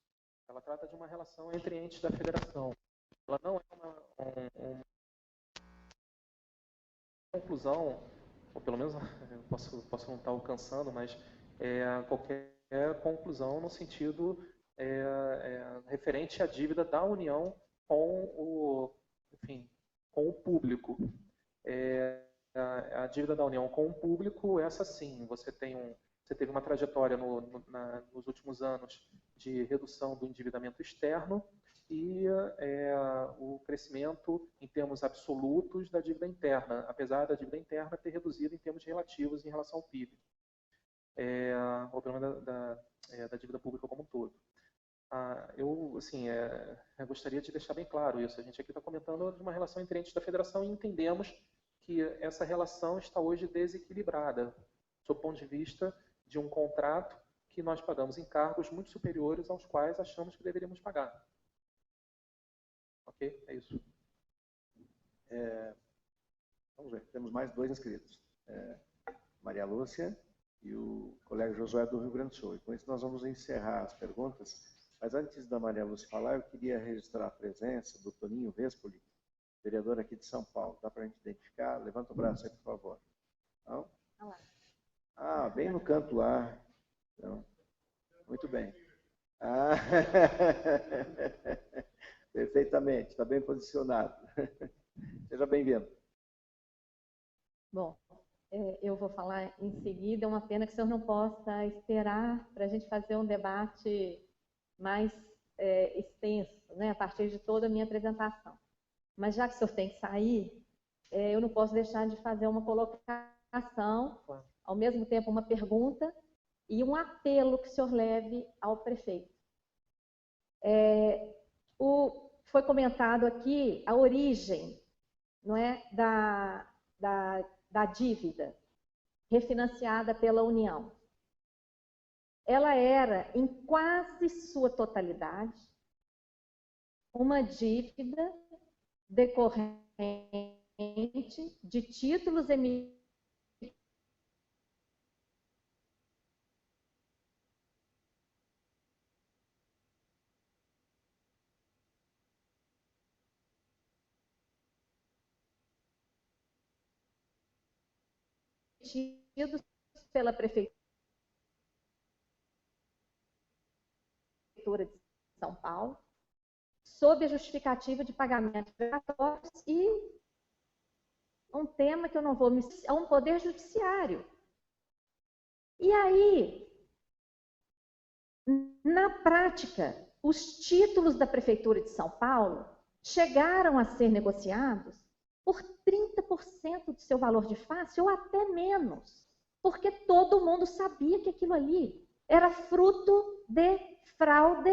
Ela trata de uma relação entre entes da federação. Ela não é uma conclusão, ou pelo menos eu posso não estar alcançando, mas qualquer conclusão no sentido referente à dívida da União com o público. A dívida da União com o público, essa sim, você teve uma trajetória nos últimos anos de redução do endividamento externo e o crescimento em termos absolutos da dívida interna, apesar da dívida interna ter reduzido em termos relativos em relação ao PIB, ou pelo menos da dívida pública como um todo. Eu gostaria de deixar bem claro isso. A gente aqui está comentando de uma relação entre entes da federação e entendemos que essa relação está hoje desequilibrada, sob o ponto de vista de um contrato que nós pagamos encargos muito superiores aos quais achamos que deveríamos pagar. Ok? É isso. Vamos ver, temos mais 2 inscritos. Maria Lúcia e o colega Josué do Rio Grande do Sul. E com isso nós vamos encerrar as perguntas. Mas antes da Maria Lúcia falar, eu queria registrar a presença do Toninho Vespoli, vereador aqui de São Paulo. Dá para a gente identificar? Levanta o braço aí, por favor. Não? Bem no canto lá. Então, muito bem. Perfeitamente, está bem posicionado. Seja bem-vindo. Bom, eu vou falar em seguida. É uma pena que o senhor não possa esperar para a gente fazer um debate mais extenso, né, a partir de toda a minha apresentação. Mas já que o senhor tem que sair, eu não posso deixar de fazer uma colocação, ao mesmo tempo uma pergunta e um apelo que o senhor leve ao prefeito. Foi comentado aqui a origem, não é, da dívida refinanciada pela União. Ela era, em quase sua totalidade, uma dívida decorrente de títulos emitidos pela Prefeitura de São Paulo, sob a justificativa de pagamento obrigatórios e um tema que eu não vou me... é um poder judiciário. E aí, na prática, os títulos da Prefeitura de São Paulo chegaram a ser negociados por 30% do seu valor de face ou até menos, porque todo mundo sabia que aquilo ali era fruto de fraude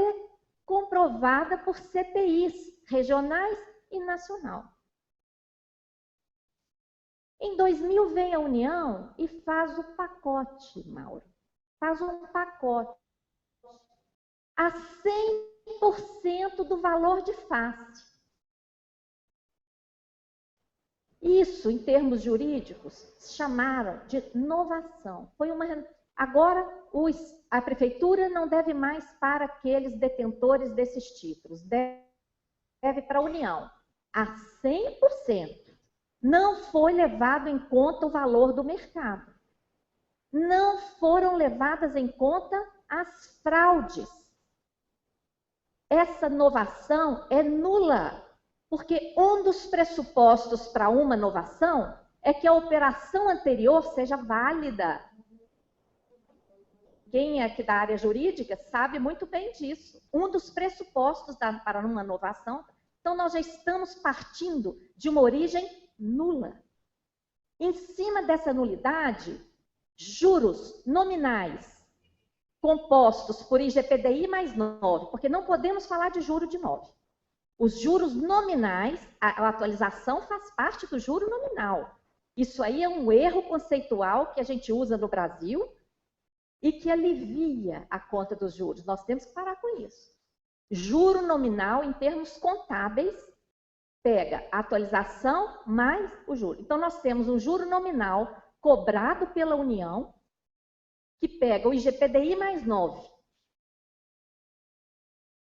comprovada por CPIs regionais e nacional. Em 2000 vem a União e faz o pacote, Mauro. Faz um pacote a 100% do valor de face. Isso, em termos jurídicos, chamaram de novação. Agora, a prefeitura não deve mais para aqueles detentores desses títulos, deve para a União, a 100%. Não foi levado em conta o valor do mercado. Não foram levadas em conta as fraudes. Essa novação é nula. Porque um dos pressupostos para uma novação é que a operação anterior seja válida. Quem é aqui da área jurídica sabe muito bem disso. Um dos pressupostos para uma novação, então nós já estamos partindo de uma origem nula. Em cima dessa nulidade, juros nominais compostos por IGPDI mais 9, porque não podemos falar de juro de 9. Os juros nominais, a atualização faz parte do juro nominal. Isso aí é um erro conceitual que a gente usa no Brasil e que alivia a conta dos juros. Nós temos que parar com isso. Juro nominal, em termos contábeis, pega a atualização mais o juro. Então, nós temos um juro nominal cobrado pela União, que pega o IGPDI mais 9.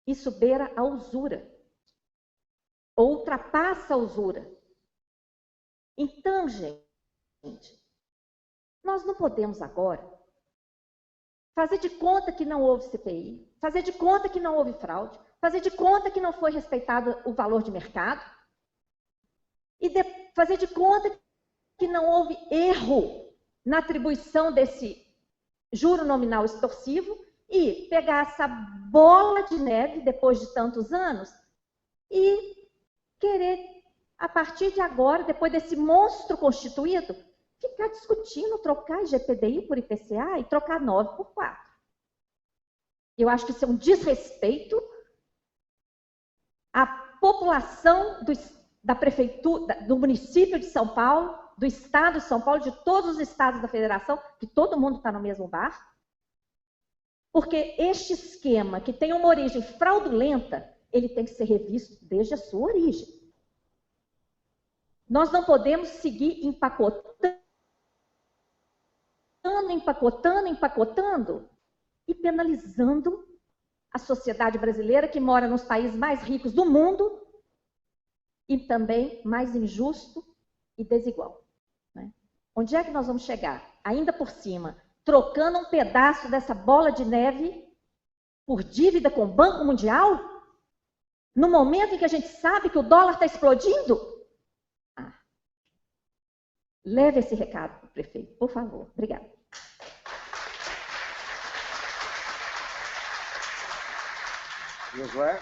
Isso beira a usura. Ou ultrapassa a usura. Então, gente, nós não podemos agora fazer de conta que não houve CPI, fazer de conta que não houve fraude, fazer de conta que não foi respeitado o valor de mercado e fazer de conta que não houve erro na atribuição desse juro nominal extorsivo e pegar essa bola de neve depois de tantos anos e querer, a partir de agora, depois desse monstro constituído, ficar discutindo trocar IGPDI por IPCA e trocar 9 por 4. Eu acho que isso é um desrespeito à população da prefeitura, do município de São Paulo, do estado de São Paulo, de todos os estados da federação, que todo mundo está no mesmo barco. Porque este esquema, que tem uma origem fraudulenta, ele tem que ser revisto desde a sua origem. Nós não podemos seguir empacotando e penalizando a sociedade brasileira, que mora nos países mais ricos do mundo e também mais injusto e desigual. Né? Onde é que nós vamos chegar? Ainda por cima, trocando um pedaço dessa bola de neve por dívida com o Banco Mundial? No momento em que a gente sabe que o dólar está explodindo? Leve esse recado para o prefeito, por favor. Obrigada. Josué?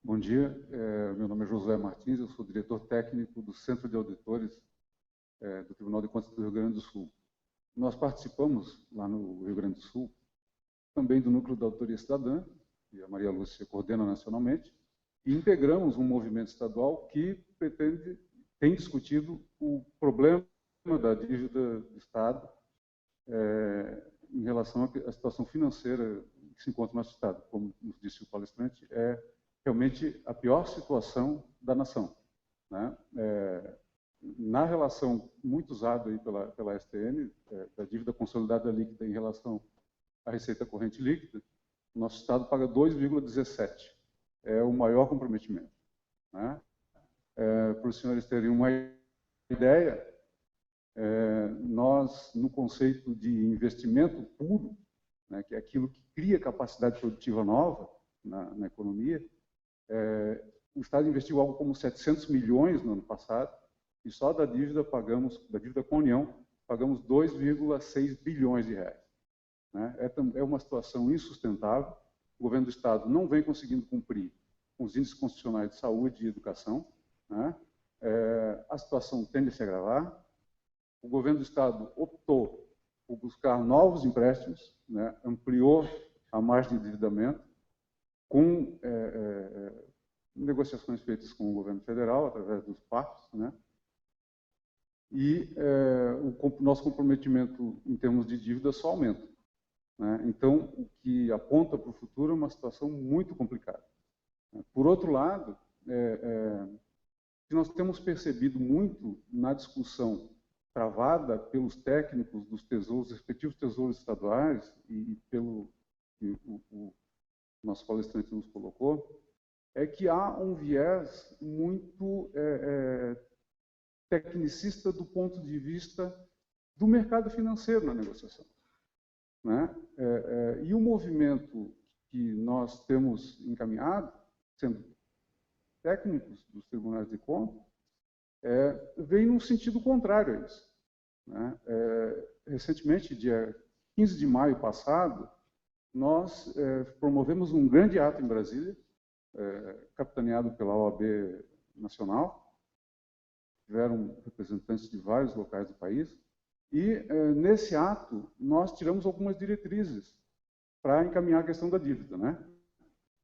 Bom dia, meu nome é Josué Martins, eu sou diretor técnico do Centro de Auditores do Tribunal de Contas do Rio Grande do Sul. Nós participamos lá no Rio Grande do Sul também do Núcleo da Auditoria Cidadã, que a Maria Lúcia coordena nacionalmente, e integramos um movimento estadual que tem discutido o problema da dívida do Estado em relação à situação financeira que se encontra no nosso Estado. Como nos disse o palestrante, é realmente a pior situação da nação. Né? Na relação muito usada aí pela STN, da dívida consolidada líquida em relação à receita corrente líquida, o nosso Estado paga 2,17. É o maior comprometimento. Né? Para os senhores terem uma ideia, nós, no conceito de investimento puro, né, que é aquilo que cria capacidade produtiva nova na economia, o Estado investiu algo como 700 milhões no ano passado, e só da dívida com a União, pagamos 2,6 bilhões de reais. Né? É uma situação insustentável. O governo do Estado não vem conseguindo cumprir com os índices constitucionais de saúde e educação. Né? A situação tende a se agravar. O governo do Estado optou por buscar novos empréstimos, né? Ampliou a margem de endividamento, com negociações feitas com o governo federal, através dos pactos, né? E o nosso comprometimento em termos de dívida só aumenta. Né? Então, o que aponta para o futuro é uma situação muito complicada. Por outro lado, que nós temos percebido muito na discussão travada pelos técnicos dos tesouros, respectivos tesouros estaduais, e pelo que o nosso palestrante nos colocou, é que há um viés muito tecnicista do ponto de vista do mercado financeiro na negociação. Né? E o movimento que nós temos encaminhado, sendo técnicos dos tribunais de contas, vem num sentido contrário a isso. Né? Recentemente, dia 15 de maio passado, nós promovemos um grande ato em Brasília, capitaneado pela OAB Nacional. Tiveram representantes de vários locais do país. E, nesse ato, nós tiramos algumas diretrizes para encaminhar a questão da dívida. Né?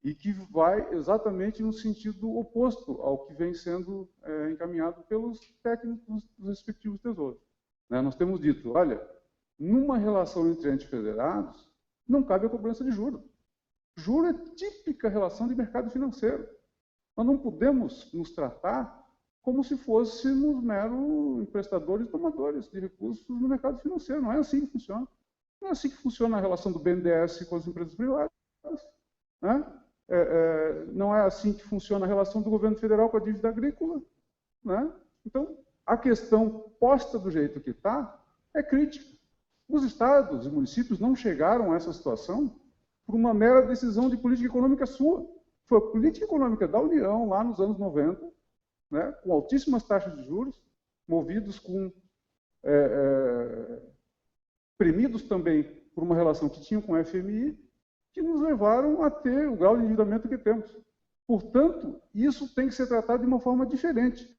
e que vai exatamente no sentido oposto ao que vem sendo encaminhado pelos técnicos dos respectivos tesouros. Né? Nós temos dito, olha, numa relação entre entes federados, não cabe a cobrança de juros. Juro é típica relação de mercado financeiro. Nós não podemos nos tratar como se fôssemos meros emprestadores e tomadores de recursos no mercado financeiro. Não é assim que funciona. Não é assim que funciona a relação do BNDES com as empresas privadas. Né? Não é assim que funciona a relação do governo federal com a dívida agrícola. Né? Então, a questão posta do jeito que está é crítica. Os estados e municípios não chegaram a essa situação por uma mera decisão de política econômica sua. Foi a política econômica da União, lá nos anos 90, né, com altíssimas taxas de juros, movidos com... premidos também por uma relação que tinham com a FMI, que nos levaram a ter o grau de endividamento que temos. Portanto, isso tem que ser tratado de uma forma diferente.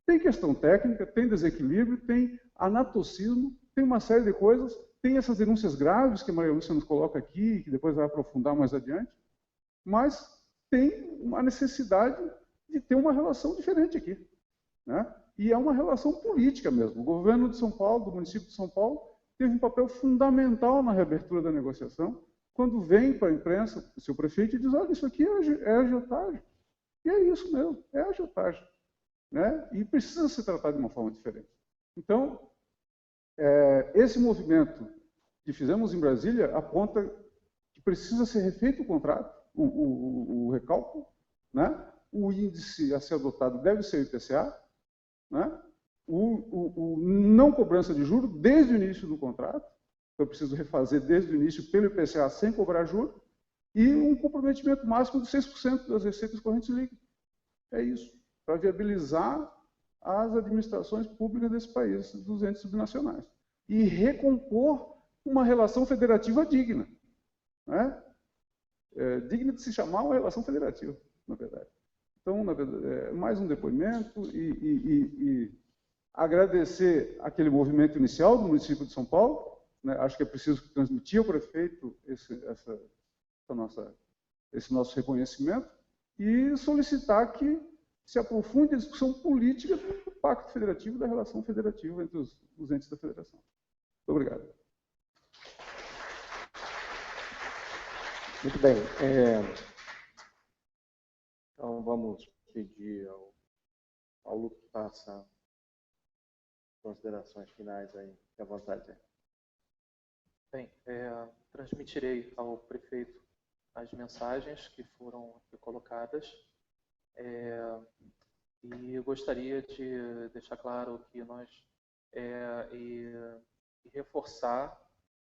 Tem questão técnica, tem desequilíbrio, tem anatocismo, tem uma série de coisas, tem essas denúncias graves que a Maria Lúcia nos coloca aqui, que depois vai aprofundar mais adiante, mas tem uma necessidade de ter uma relação diferente aqui. Né? E é uma relação política mesmo. O governo de São Paulo, do município de São Paulo, teve um papel fundamental na reabertura da negociação, quando vem para a imprensa o seu prefeito e diz, olha, isso aqui é agiotagem. E é isso mesmo, é agiotagem. Né? E precisa ser tratado de uma forma diferente. Então, esse movimento que fizemos em Brasília aponta que precisa ser refeito o contrato, o recálculo, né? O índice a ser adotado deve ser o IPCA, né? O não cobrança de juros desde o início do contrato, eu preciso refazer desde o início pelo IPCA sem cobrar juros, e um comprometimento máximo de 6% das receitas correntes líquidas. É isso, para viabilizar as administrações públicas desse país, dos entes subnacionais. E recompor uma relação federativa digna. Né? Digna de se chamar uma relação federativa, na verdade. Então, na verdade, mais um depoimento e agradecer aquele movimento inicial do município de São Paulo. Né? Acho que é preciso transmitir ao prefeito esse nosso reconhecimento e solicitar que se aprofunde a discussão política do Pacto Federativo, da relação federativa entre os entes da federação. Muito obrigado. Muito bem. Então, vamos pedir ao Paulo que faça considerações finais aí. Fique à vontade. Bem, transmitirei ao prefeito as mensagens que foram aqui colocadas. E gostaria de deixar claro que nós e reforçar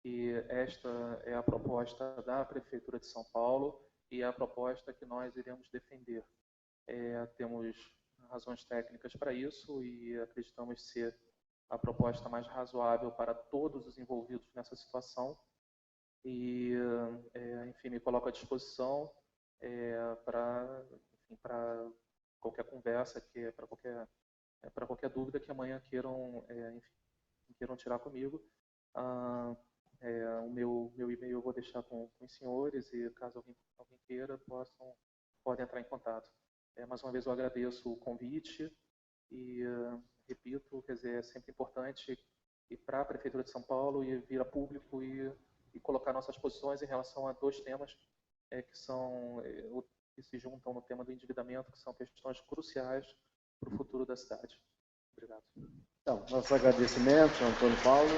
que esta é a proposta da Prefeitura de São Paulo e é a proposta que nós iremos defender. Temos razões técnicas para isso e acreditamos ser a proposta mais razoável para todos os envolvidos nessa situação. E, enfim, me coloco à disposição para qualquer conversa, para qualquer dúvida que amanhã queiram tirar comigo. O meu e-mail eu vou deixar com os senhores e caso alguém queira, podem entrar em contato. Mais uma vez eu agradeço o convite e repito, quer dizer, é sempre importante ir para a Prefeitura de São Paulo e vir a público e colocar nossas posições em relação a dois temas que se juntam no tema do endividamento, que são questões cruciais para o futuro da cidade. Obrigado. Então, nossos agradecimentos ao Antônio Paulo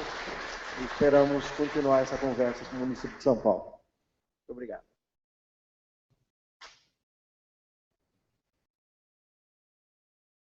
e esperamos continuar essa conversa com o município de São Paulo. Muito obrigado.